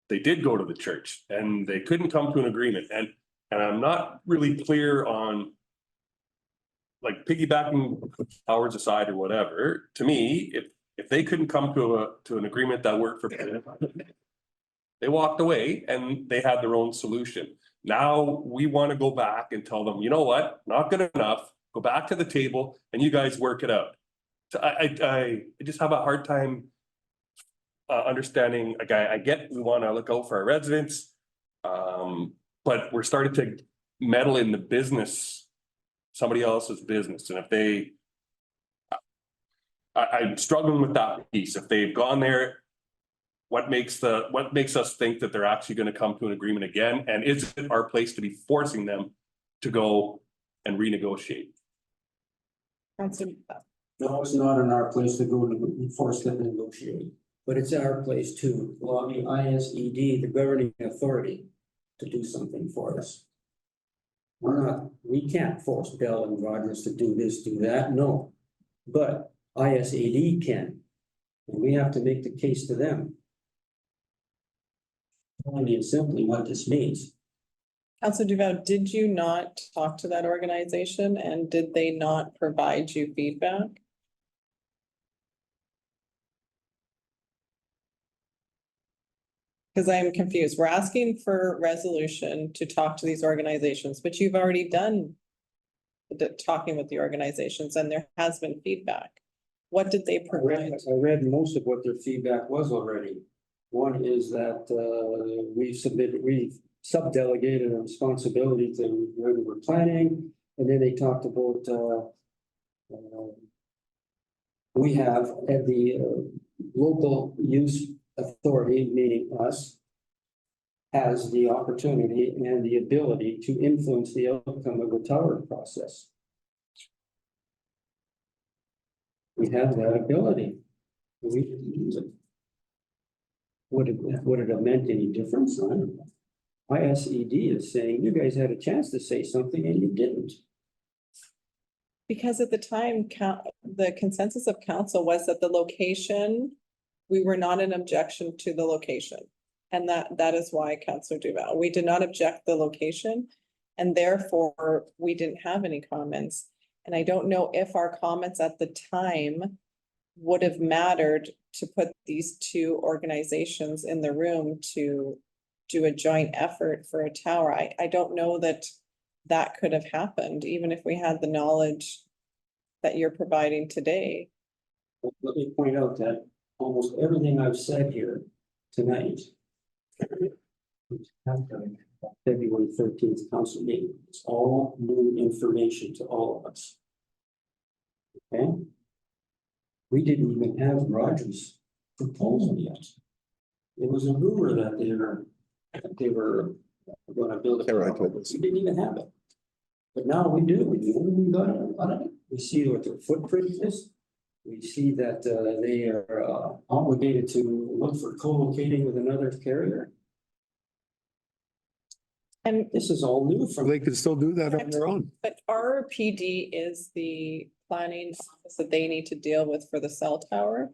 they did go to the church and they couldn't come to an agreement, and I'm not really clear on like piggybacking hours aside or whatever. To me, if they couldn't come to an agreement that worked for them, they walked away and they had their own solution. Now we want to go back and tell them, you know what, not good enough, go back to the table and you guys work it out. So I just have a hard time understanding. Like, I get we want to look out for our residents, but we're starting to meddle in the business, somebody else's business. And if I'm struggling with that piece. If they've gone there what makes us think that they're actually gonna come to an agreement again? And is it our place to be forcing them to go and renegotiate? Councillor, No, it's not in our place to go and force them to negotiate, but it's our place to lobby ISED, the governing authority, to do something for us. We can't force Bell and Rogers to do this, do that, no. But ISED can, and we have to make the case to them. Only and simply what this means. Councillor Duval, did you not talk to that organization and did they not provide you feedback? Because I'm confused. We're asking for resolution to talk to these organizations, but you've already done the talking with the organizations and there has been feedback. What did they provide? I read most of what their feedback was already. One is that we subdelegated a responsibility to where we were planning, and then they talked about we have at the local use authority, meaning us, has the opportunity and the ability to influence the outcome of the tower process. We have that ability. We can use it. Would it have meant any difference? I don't know. ISED is saying you guys had a chance to say something and you didn't. Because at the time, the consensus of council was that the location, we were not an objection to the location. And that is why, Councillor Duval, we did not object the location and therefore we didn't have any comments. And I don't know if our comments at the time would have mattered to put these two organizations in the room to do a joint effort for a tower. I don't know that that could have happened, even if we had the knowledge that you're providing today. Let me point out that almost everything I've said here tonight, February 13th council meeting, it's all new information to all of us. Okay? We didn't even have Rogers' proposal yet. It was a rumor that they were going to build a tower. We didn't even have it. But now we do. We got it. We see what their footprint is. We see that they are obligated to look for co-locating with another carrier. And This is all new from. They can still do that on their own. but RPD is the planning office that they need to deal with for the cell tower.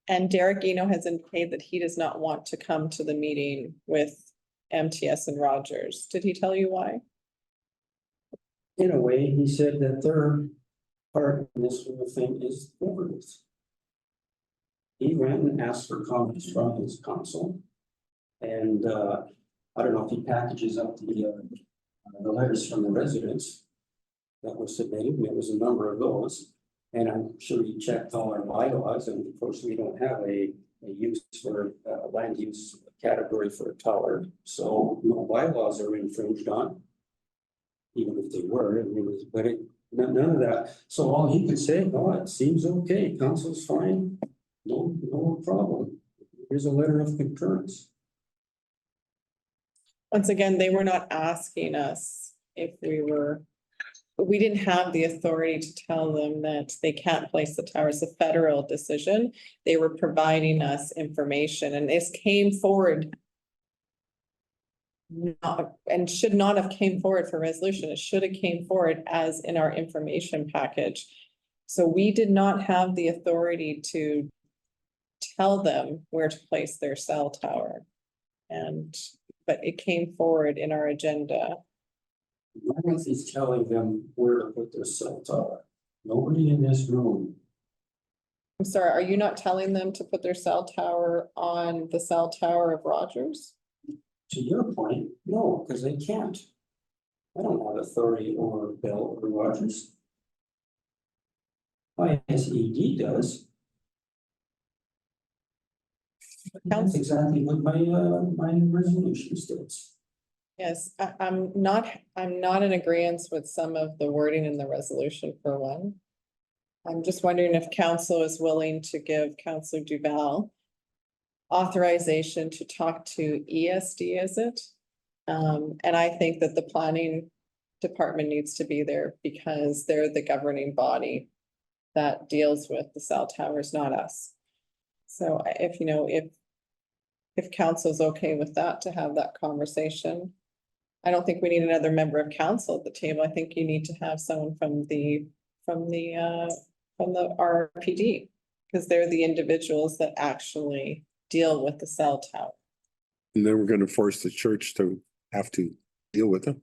And Derek Eno has indicated that he does not want to come to the meeting with MTS and Rogers. Did he tell you why? In a way, he said that their part in this whole thing is over with. He ran and asked for comments from his council. And I don't know if he packages up the letters from the residents that were submitted. There was a number of those. And I'm sure he checked all our bylaws, and of course, we don't have a use for land use category for a tower. So no bylaws are infringed on. Even if they were, but none of that. So all he could say, oh, it seems okay, council's fine, no problem. Here's a letter of concurrence. Once again, they were not asking us if we didn't have the authority to tell them that they can't place the tower. It's a federal decision. They were providing us information and this came forward and should not have came forward for resolution. It should have came forward as in our information package. So we did not have the authority to tell them where to place their cell tower. But it came forward in our agenda. Nobody is telling them where to put their cell tower. Nobody in this room. I'm sorry, are you not telling them to put their cell tower on the cell tower of Rogers? To your point, no, because they can't. I don't have authority over Bell or Rogers. ISED does. That's exactly what my resolution states. Yes, I'm not in agreement with some of the wording in the resolution for one. I'm just wondering if council is willing to give Councillor Duval authorization to talk to ESD, is it? And I think that the planning department needs to be there because they're the governing body that deals with the cell towers, not us. So if, you know, if council's okay with that, to have that conversation. I don't think we need another member of council at the table. I think you need to have someone from the RPD. Because they're the individuals that actually deal with the cell tower. And then we're gonna force the church to have to deal with them.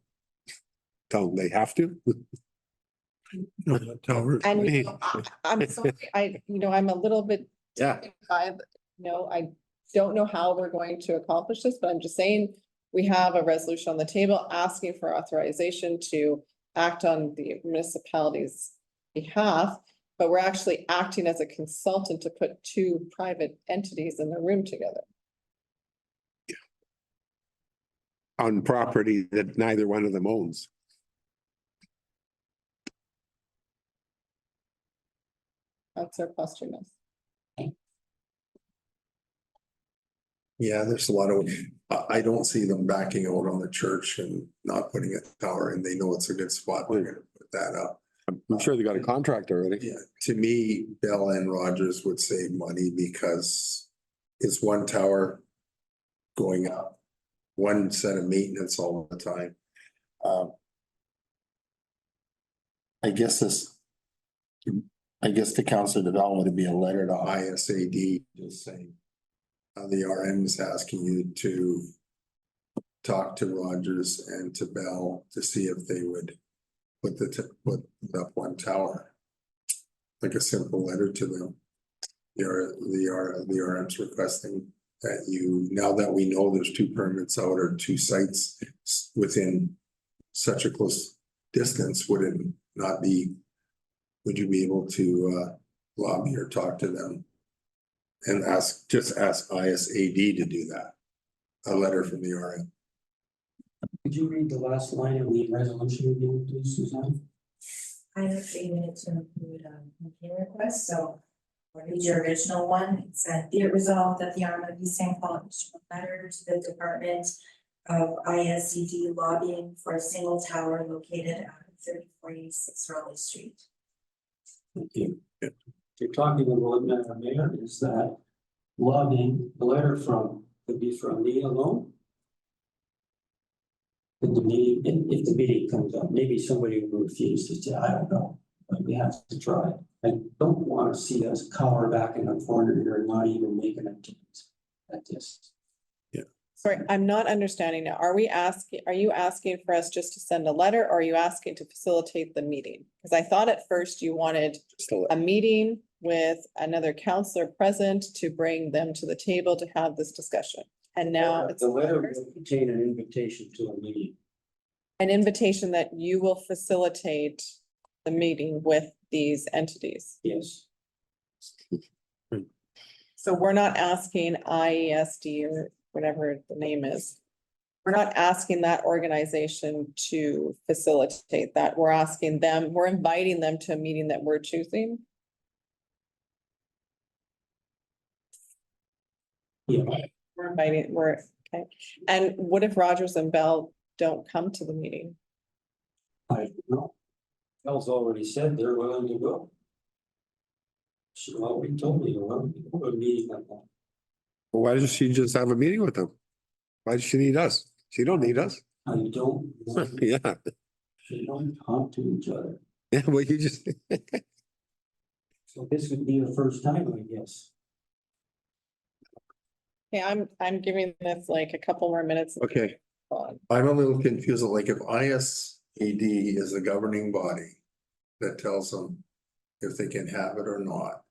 Tell them they have to. No, the towers. And you know, I'm sorry, I'm a little bit. Yeah. I don't know how we're going to accomplish this, but I'm just saying, we have a resolution on the table asking for authorization to act on the municipality's behalf. But we're actually acting as a consultant to put two private entities in the room together. On property that neither one of them owns. That's our question. Yeah, there's a lot of, I don't see them backing out on the church and not putting a tower, and they know it's a good spot. We're gonna put that up. I'm sure they got a contract already. Yeah, to me, Bell and Rogers would save money because it's one tower going up, one set of maintenance all the time. I guess the council development would be a letter to ISAD just saying the RM is asking you to talk to Rogers and to Bell to see if they would put up one tower. Like a simple letter to them. The RM's requesting that you, now that we know there's two permits out or two sites within such a close distance, would you be able to lobby or talk to them? And just ask ISAD to do that. A letter from the RM. Could you read the last line of the resolution again, please, Suzanne? I have created it to include meeting requests, so what is your original one? It said, be it resolved that the RMLD of St. Paul issued a letter to the Department of ISCD lobbying for a single tower located at 3486 Raleigh Street. Thank you. You're talking about, Mayor, is that lobbying, the letter could be from me alone? If the meeting comes up, maybe somebody will refuse to say, I don't know, but we have to try. I don't want to see us cower back in a corner here and not even make an attempt at this. Sorry, I'm not understanding now. Are you asking for us just to send a letter, or are you asking to facilitate the meeting? Because I thought at first you wanted a meeting with another counselor present to bring them to the table to have this discussion. And now it's The letter will contain an invitation to a meeting. an invitation that you will facilitate the meeting with these entities. Yes. So we're not asking IESD or whatever the name is. We're not asking that organization to facilitate that. We're asking them, we're inviting them to a meeting that we're choosing. Yeah. Okay. And what if Rogers and Bell don't come to the meeting? I don't know. Bell's already said they're willing to go. She already told me they're willing to go to a meeting like that. Well, why doesn't she just have a meeting with them? Why does she need us? She don't need us. I don't. Yeah, They don't talk to each other. yeah, well, you just. So this would be the first time, I guess. Yeah, I'm giving this like a couple more minutes. Okay, I'm a little confused, like if ISAD is the governing body that tells them if they can have it or not,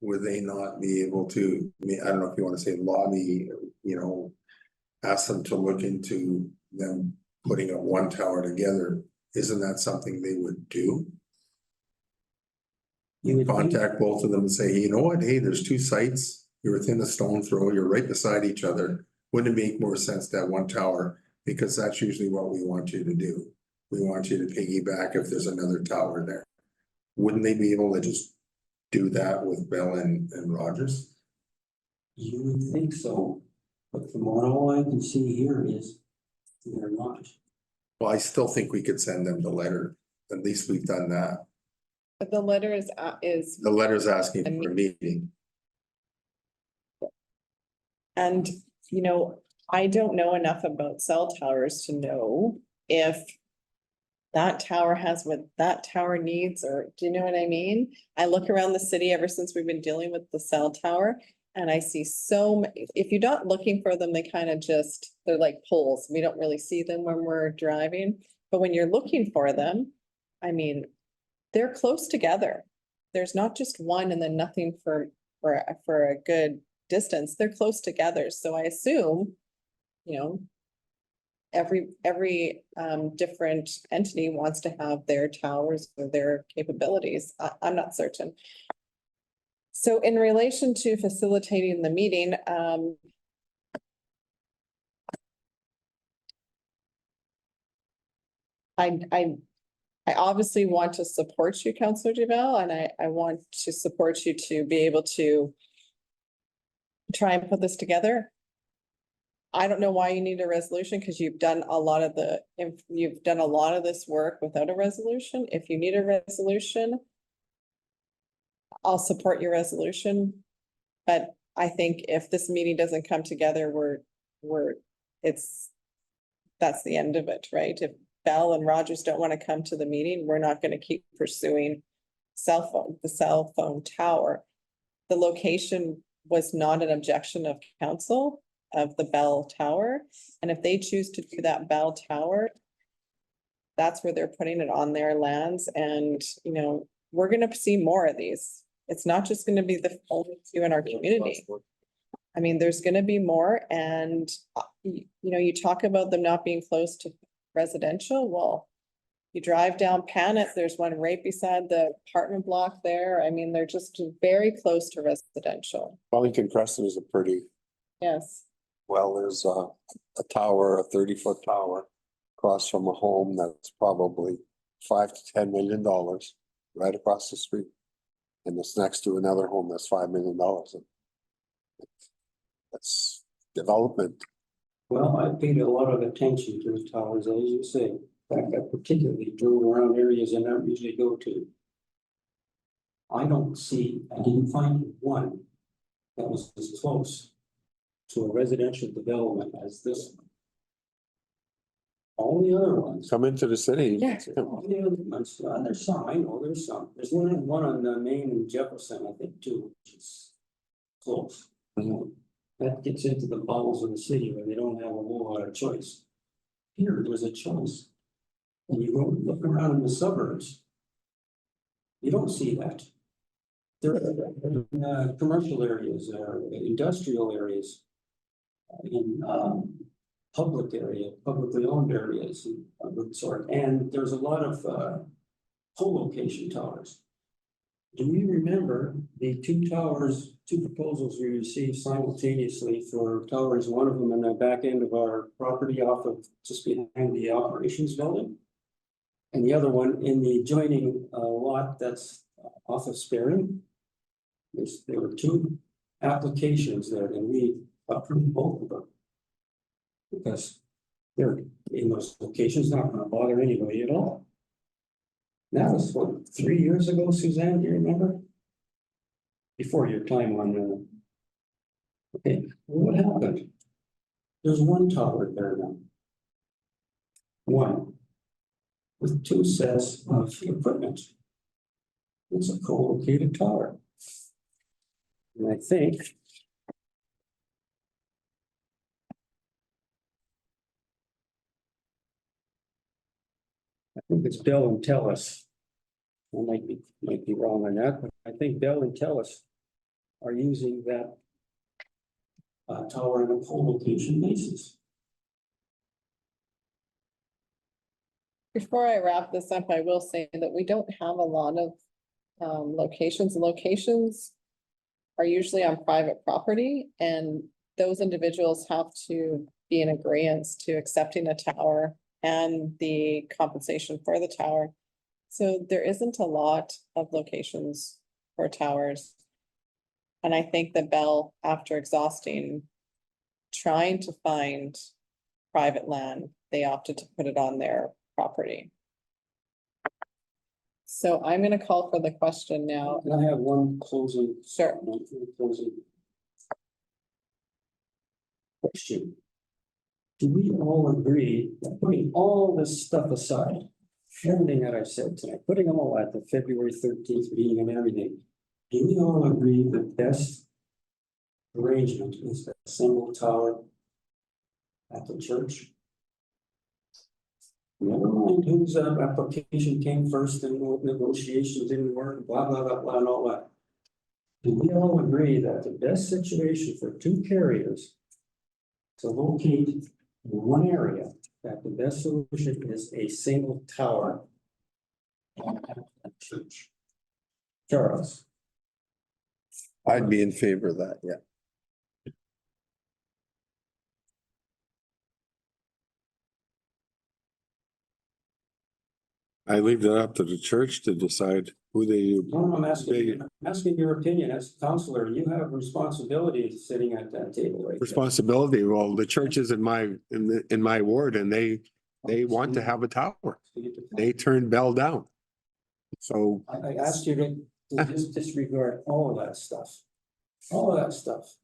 would they not be able to, I don't know if you want to say lobby, ask them to look into them putting up one tower together? Isn't that something they would do? You would think- Contact both of them and say, you know what, hey, there's two sites. You're within a stone throw, you're right beside each other. Wouldn't it make more sense to have one tower? Because that's usually what we want you to do. We want you to piggyback if there's another tower there. Wouldn't they be able to just do that with Bell and Rogers? You would think so, but from what all I can see here is they're not. Well, I still think we could send them the letter. At least we've done that. But the letter is, The letter's asking for a meeting. and, you know, I don't know enough about cell towers to know if that tower has what that tower needs, or do you know what I mean? I look around the city ever since we've been dealing with the cell tower, and I see so many, if you're not looking for them, they kind of just, they're like poles. We don't really see them when we're driving, but when you're looking for them, I mean, they're close together. There's not just one and then nothing for a good distance. They're close together. So I assume, you know, every different entity wants to have their towers or their capabilities. I'm not certain. So in relation to facilitating the meeting, I obviously want to support you, Councillor Duval, and I want to support you to be able to try and put this together. I don't know why you need a resolution, because you've done a lot of this work without a resolution. If you need a resolution, I'll support your resolution. But I think if this meeting doesn't come together, that's the end of it, right? If Bell and Rogers don't want to come to the meeting, we're not going to keep pursuing the cell phone tower. The location was not an objection of council of the Bell Tower. And if they choose to do that Bell Tower, that's where they're putting it on their lands. And, you know, we're going to see more of these. It's not just going to be the only two in our community. I mean, there's going to be more. And, you know, you talk about them not being close to residential. Well, you drive down Panet, there's one right beside the apartment block there. I mean, they're just very close to residential. Wellington Crescent is a pretty, Yes. well, there's a tower, a 30-foot tower across from a home that's probably $5 to $10 million right across the street. And it's next to another home that's $5 million. That's development. Well, I paid a lot of attention to the towers, as you say. In fact, I particularly drove around areas I don't usually go to. I didn't find one that was as close to a residential development as this one. All the other ones. Come into the city. Yeah. All the other ones, there's some, I know there's some. There's one on the Main and Jefferson, I think, too, which is close. Mhm. That gets into the bowels of the city where they don't have a whole lot of choice. Here, there's a choice. And you go look around in the suburbs. You don't see that. There are commercial areas or industrial areas. In publicly owned areas of the sort, and there's a lot of co-location towers. Do we remember the two proposals we received simultaneously for towers, one of them in the back end of our property off of just behind the operations building? And the other one in the adjoining lot that's off of Sperry. There were two applications there, and we approved both of them. Because they're in those locations, not gonna bother anybody at all. That was what, 3 years ago, Suzanne, do you remember? Before your time on, okay, well, what happened? There's one tower there now. One. With two sets of equipment. It's a co-located tower. And I think it's Bell and Telus. I might be wrong on that, but I think Bell and Telus are using that tower on a co-location basis. Before I wrap this up, I will say that we don't have a lot of locations. Locations are usually on private property, and those individuals have to be in agreement to accepting a tower and the compensation for the tower. So there isn't a lot of locations for towers. And I think that Bell, after exhausting, trying to find private land, they opted to put it on their property. So I'm gonna call for the question now. Can I have one closing? Sure. one closing question? Do we all agree, that putting all this stuff aside, everything that I've said tonight, putting them all at the February 13th meeting and everything, do we all agree the best arrangement is a single tower at the church? Never mind whose application came first and what negotiations didn't work, blah, blah, blah, blah, and all that. Do we all agree that the best situation for two carriers to locate in one area, that the best solution is a single tower at the church? Charles? I'd be in favor of that, yeah. I leave that up to the church to decide who they. No, I'm asking your opinion as a counselor. You have responsibility sitting at that table, right? Responsibility, well, the church is in my ward and they want to have a tower. They turned Bell down. So I asked you to just disregard all of that stuff. All of that stuff.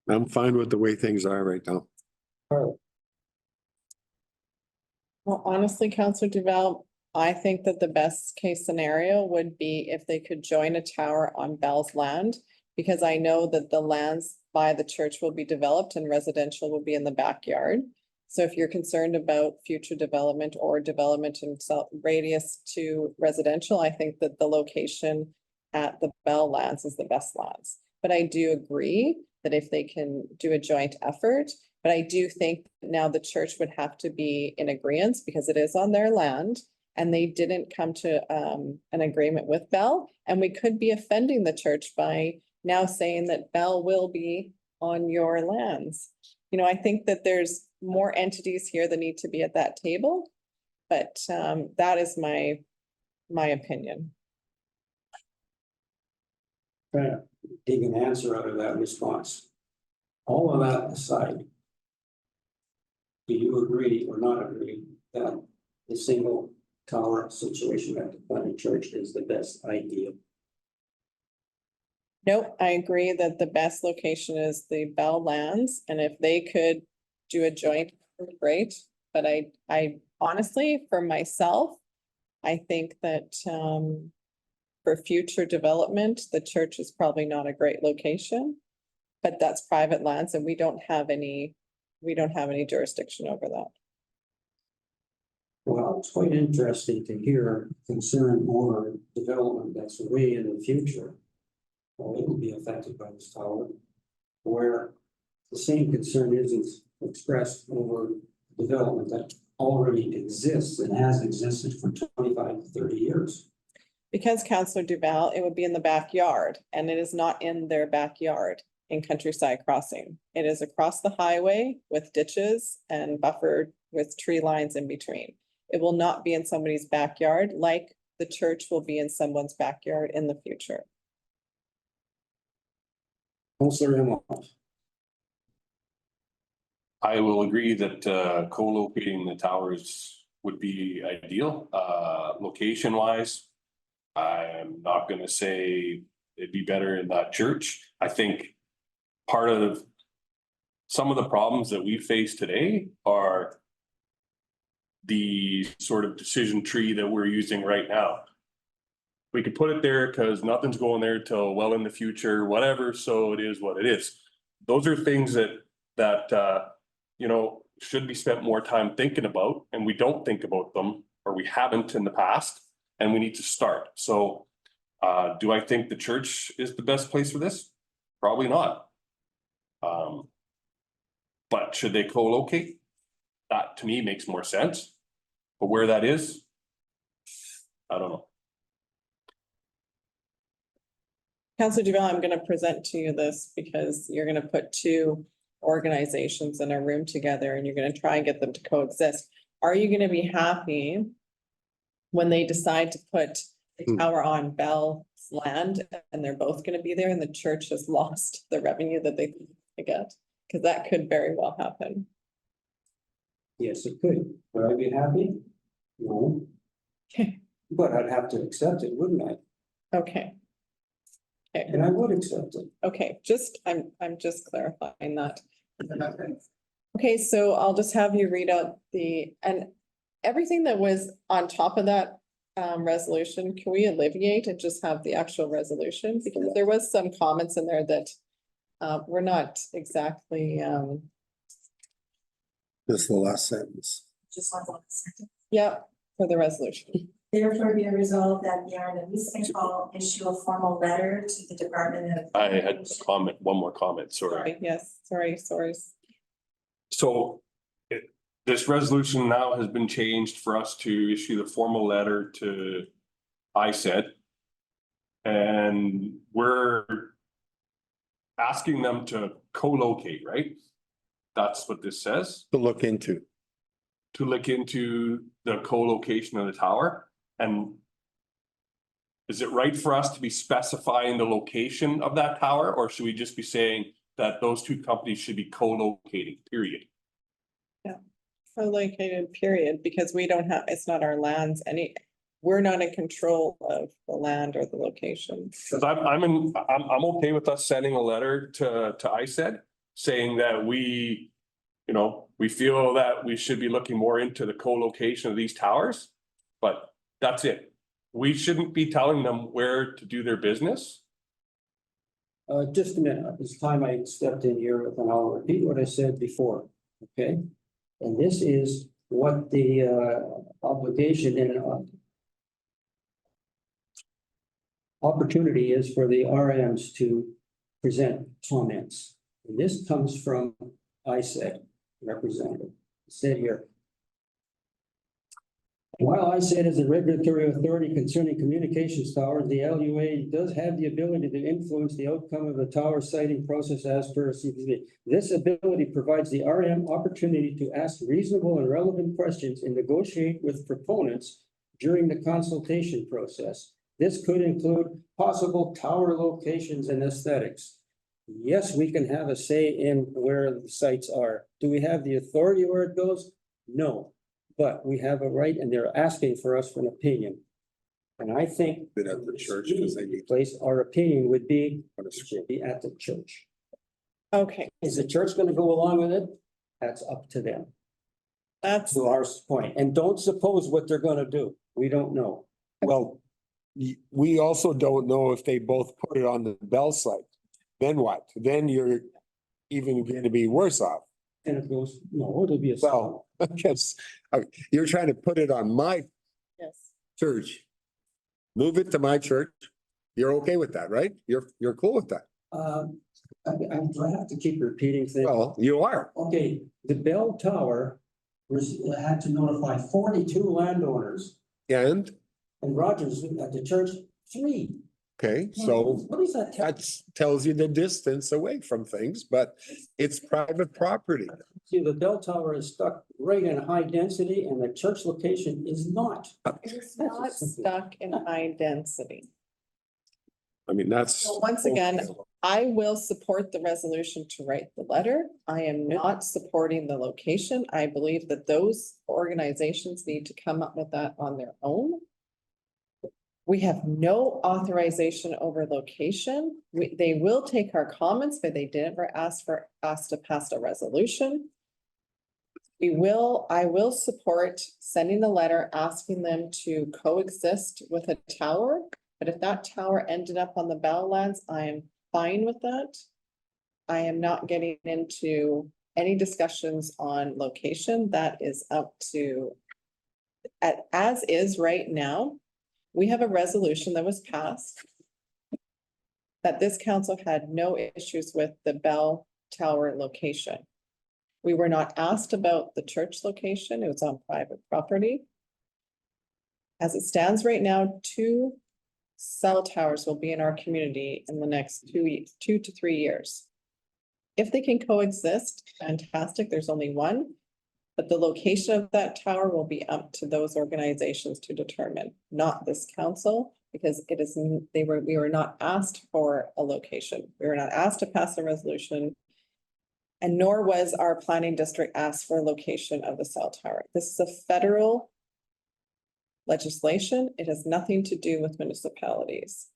I'm fine with the way things are right now. Carl, Well, honestly, Councillor Duval, I think that the best case scenario would be if they could join a tower on Bell's land. Because I know that the lands by the church will be developed and residential will be in the backyard. So if you're concerned about future development or development in radius to residential, I think that the location at the Bell lands is the best lands. But I do agree that if they can do a joint effort, but I do think now the church would have to be in agreement because it is on their land and they didn't come to an agreement with Bell. And we could be offending the church by now saying that Bell will be on your lands. You know, I think that there's more entities here that need to be at that table, but that is my opinion. trying to dig an answer out of that response. All of that aside, do you agree or not agree that the single tower situation at the Bunny Church is the best idea? Nope, I agree that the best location is the Bell lands, and if they could do a joint, great. But I honestly, for myself, I think that for future development, the church is probably not a great location. But that's private lands and we don't have any jurisdiction over that. Well, it's quite interesting to hear concern over development that's way in the future. Well, it will be affected by this tower, where the same concern isn't expressed over development that already exists and has existed for 25 to 30 years. Because Councillor Duval, it would be in the backyard and it is not in their backyard in Countryside Crossing. It is across the highway with ditches and buffered with tree lines in between. It will not be in somebody's backyard like the church will be in someone's backyard in the future. Councillor Emma. I will agree that co-locating the towers would be ideal. Location wise, I'm not gonna say it'd be better in that church. I think part of some of the problems that we face today are the sort of decision tree that we're using right now. We could put it there because nothing's going there till well in the future, whatever, so it is what it is. Those are things that you know, should be spent more time thinking about, and we don't think about them, or we haven't in the past, and we need to start. So do I think the church is the best place for this? Probably not. But should they co-locate? That to me makes more sense. But where that is, I don't know. Councillor Duval, I'm going to present to you this because you're going to put two organizations in a room together and you're going to try and get them to coexist. Are you going to be happy when they decide to put the tower on Bell's land and they're both gonna be there and the church has lost the revenue that they get? Cause that could very well happen. Yes, it could. Would I be happy? No. Okay. But I'd have to accept it, wouldn't I? Okay. Okay, And I would accept it. okay, I'm just clarifying that. Okay, so I'll just have you read out and everything that was on top of that resolution, can we alleviate and just have the actual resolution? Because there was some comments in there that were not exactly, This is the last sentence. Just one second. yeah, for the resolution. Therefore, be it resolved that the R and Municipal issue a formal letter to the Department of. I had a comment, one more comment, sorry. Sorry, yes, sorry. So this resolution now has been changed for us to issue the formal letter to ISED. And we're asking them to co-locate, right? That's what this says, To look into. to look into the co-location of the tower. And is it right for us to be specifying the location of that tower, or should we just be saying that those two companies should be co-locating, period? Co-located period, because we don't have, it's not our lands, we're not in control of the land or the location. Cause I'm okay with us sending a letter to ISED saying that we feel that we should be looking more into the co-location of these towers, but that's it. We shouldn't be telling them where to do their business. Just a minute, it's time I stepped in here and I'll repeat what I said before, okay? And this is what the obligation and opportunity is for the RMs to present comments. And this comes from ISED representative. It said here. While ISED is a regulatory authority concerning communications towers, the LUA does have the ability to influence the outcome of the tower siting process as per CPC. This ability provides the RM opportunity to ask reasonable and relevant questions and negotiate with proponents during the consultation process. This could include possible tower locations and aesthetics. Yes, we can have a say in where the sites are. Do we have the authority where it goes? No. But we have a right and they're asking for us for an opinion. And I think Been at the church because they need place, our opinion would be, to it should be at the church. Okay, Is the church gonna go along with it? That's up to them, that's, to our point. And don't suppose what they're gonna do. We don't know. Well, we also don't know if they both put it on the Bell site. Then what? Then you're even going to be worse off. And it goes, no, it'll be a. Well, because you're trying to put it on my yes, church. Move it to my church. You're okay with that, right? You're cool with that. I have to keep repeating things. Well, you are. Okay, the bell tower had to notify 42 landowners And, and Rogers at the church, 3. okay, so What is that? that tells you the distance away from things, but it's private property. See, the bell tower is stuck right in high density and the church location is not. it's not stuck in high density. I mean, that's. So once again, I will support the resolution to write the letter. I am not supporting the location. I believe that those organizations need to come up with that on their own. We have no authorization over location. They will take our comments, but they never ask for us to pass a resolution. I will support sending a letter asking them to coexist with a tower. But if that tower ended up on the Bell lands, I am fine with that. I am not getting into any discussions on location. That is up to, as is right now. We have a resolution that was passed that this council had no issues with the Bell Tower location. We were not asked about the church location. It was on private property. As it stands right now, 2 cell towers will be in our community in the next 2 to 3 years. If they can coexist, fantastic. There's only 1. But the location of that tower will be up to those organizations to determine, not this council. because it is, we were not asked for a location. We were not asked to pass a resolution. And nor was our planning district asked for a location of the cell tower. This is a federal legislation. It has nothing to do with municipalities.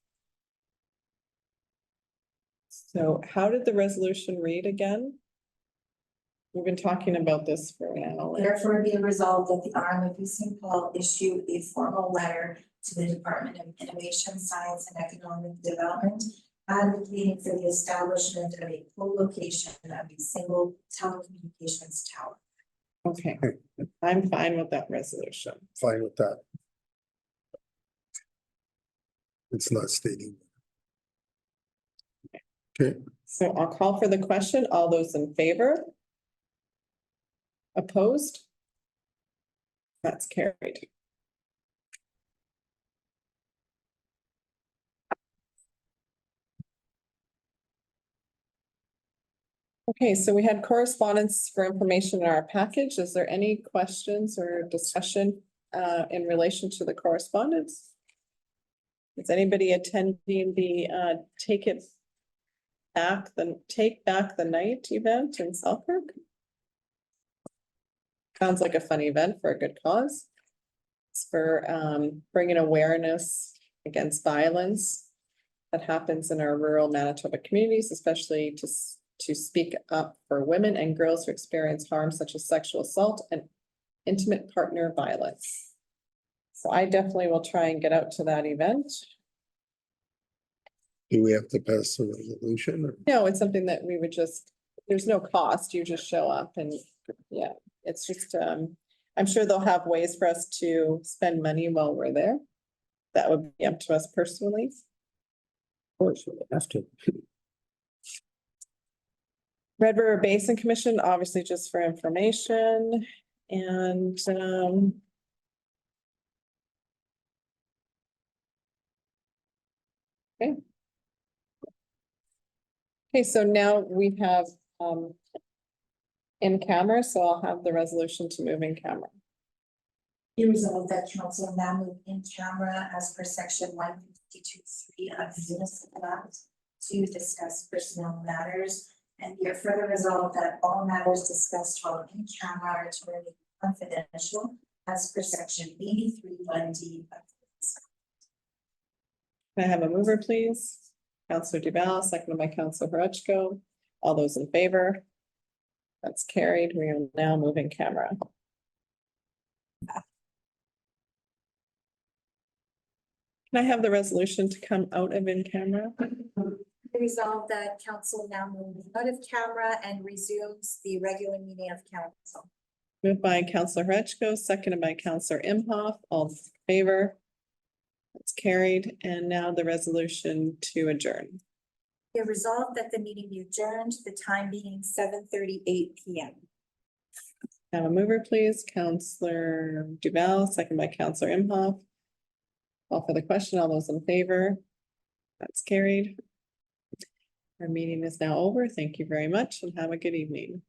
So how did the resolution read again? We've been talking about this for now. Therefore, be resolved that the arm of Municipal issue a formal letter to the Department of Innovation, Science and Economic Development, advocating for the establishment of a co-location of a single telecommunications tower. Okay, I'm fine with that resolution. Fine with that. It's not stating. Okay, So I'll call for the question. All those in favor? Opposed? That's carried. Okay, so we had correspondence for information in our package. Is there any questions or discussion in relation to the correspondence? Is anybody attending the Take Back the Night event in Selkirk? Sounds like a fun event for a good cause. It's for bringing awareness against violence that happens in our rural Manitoba communities, especially to speak up for women and girls who experience harm such as sexual assault and intimate partner violence. So I definitely will try and get out to that event. do we have to pass a resolution or? No, it's something that we would just, there's no cost, you just show up and, yeah, it's just, I'm sure they'll have ways for us to spend money while we're there. That would be up to us personally. Of course, we have to. Red River Basin Commission, obviously just for information and, okay. Okay, so now we have, in camera, so I'll have the resolution to move in camera. Be resolved that council now move in camera as per section 152(3) of the Municipal Act to discuss personnel matters. And be it further resolved that all matters discussed while in camera are to remain confidential as per section 83(1)(d) of the. Can I have a mover, please? Councillor Duval, seconded by Councillor Horachko. All those in favor? That's carried. We are now moving camera. Can I have the resolution to come out of in camera? Resolved that council now moves out of camera and resumes the regular meeting of council. Moved by Councillor Horachko, seconded by Councillor Imhoff. All in favor? That's carried. And now the resolution to adjourn. Be resolved that the meeting be adjourned, the time being 7:38 p.m. Have a mover, please. Councillor Duval, second by Councillor Imhoff. Call for the question. All those in favor? That's carried. Our meeting is now over. Thank you very much and have a good evening.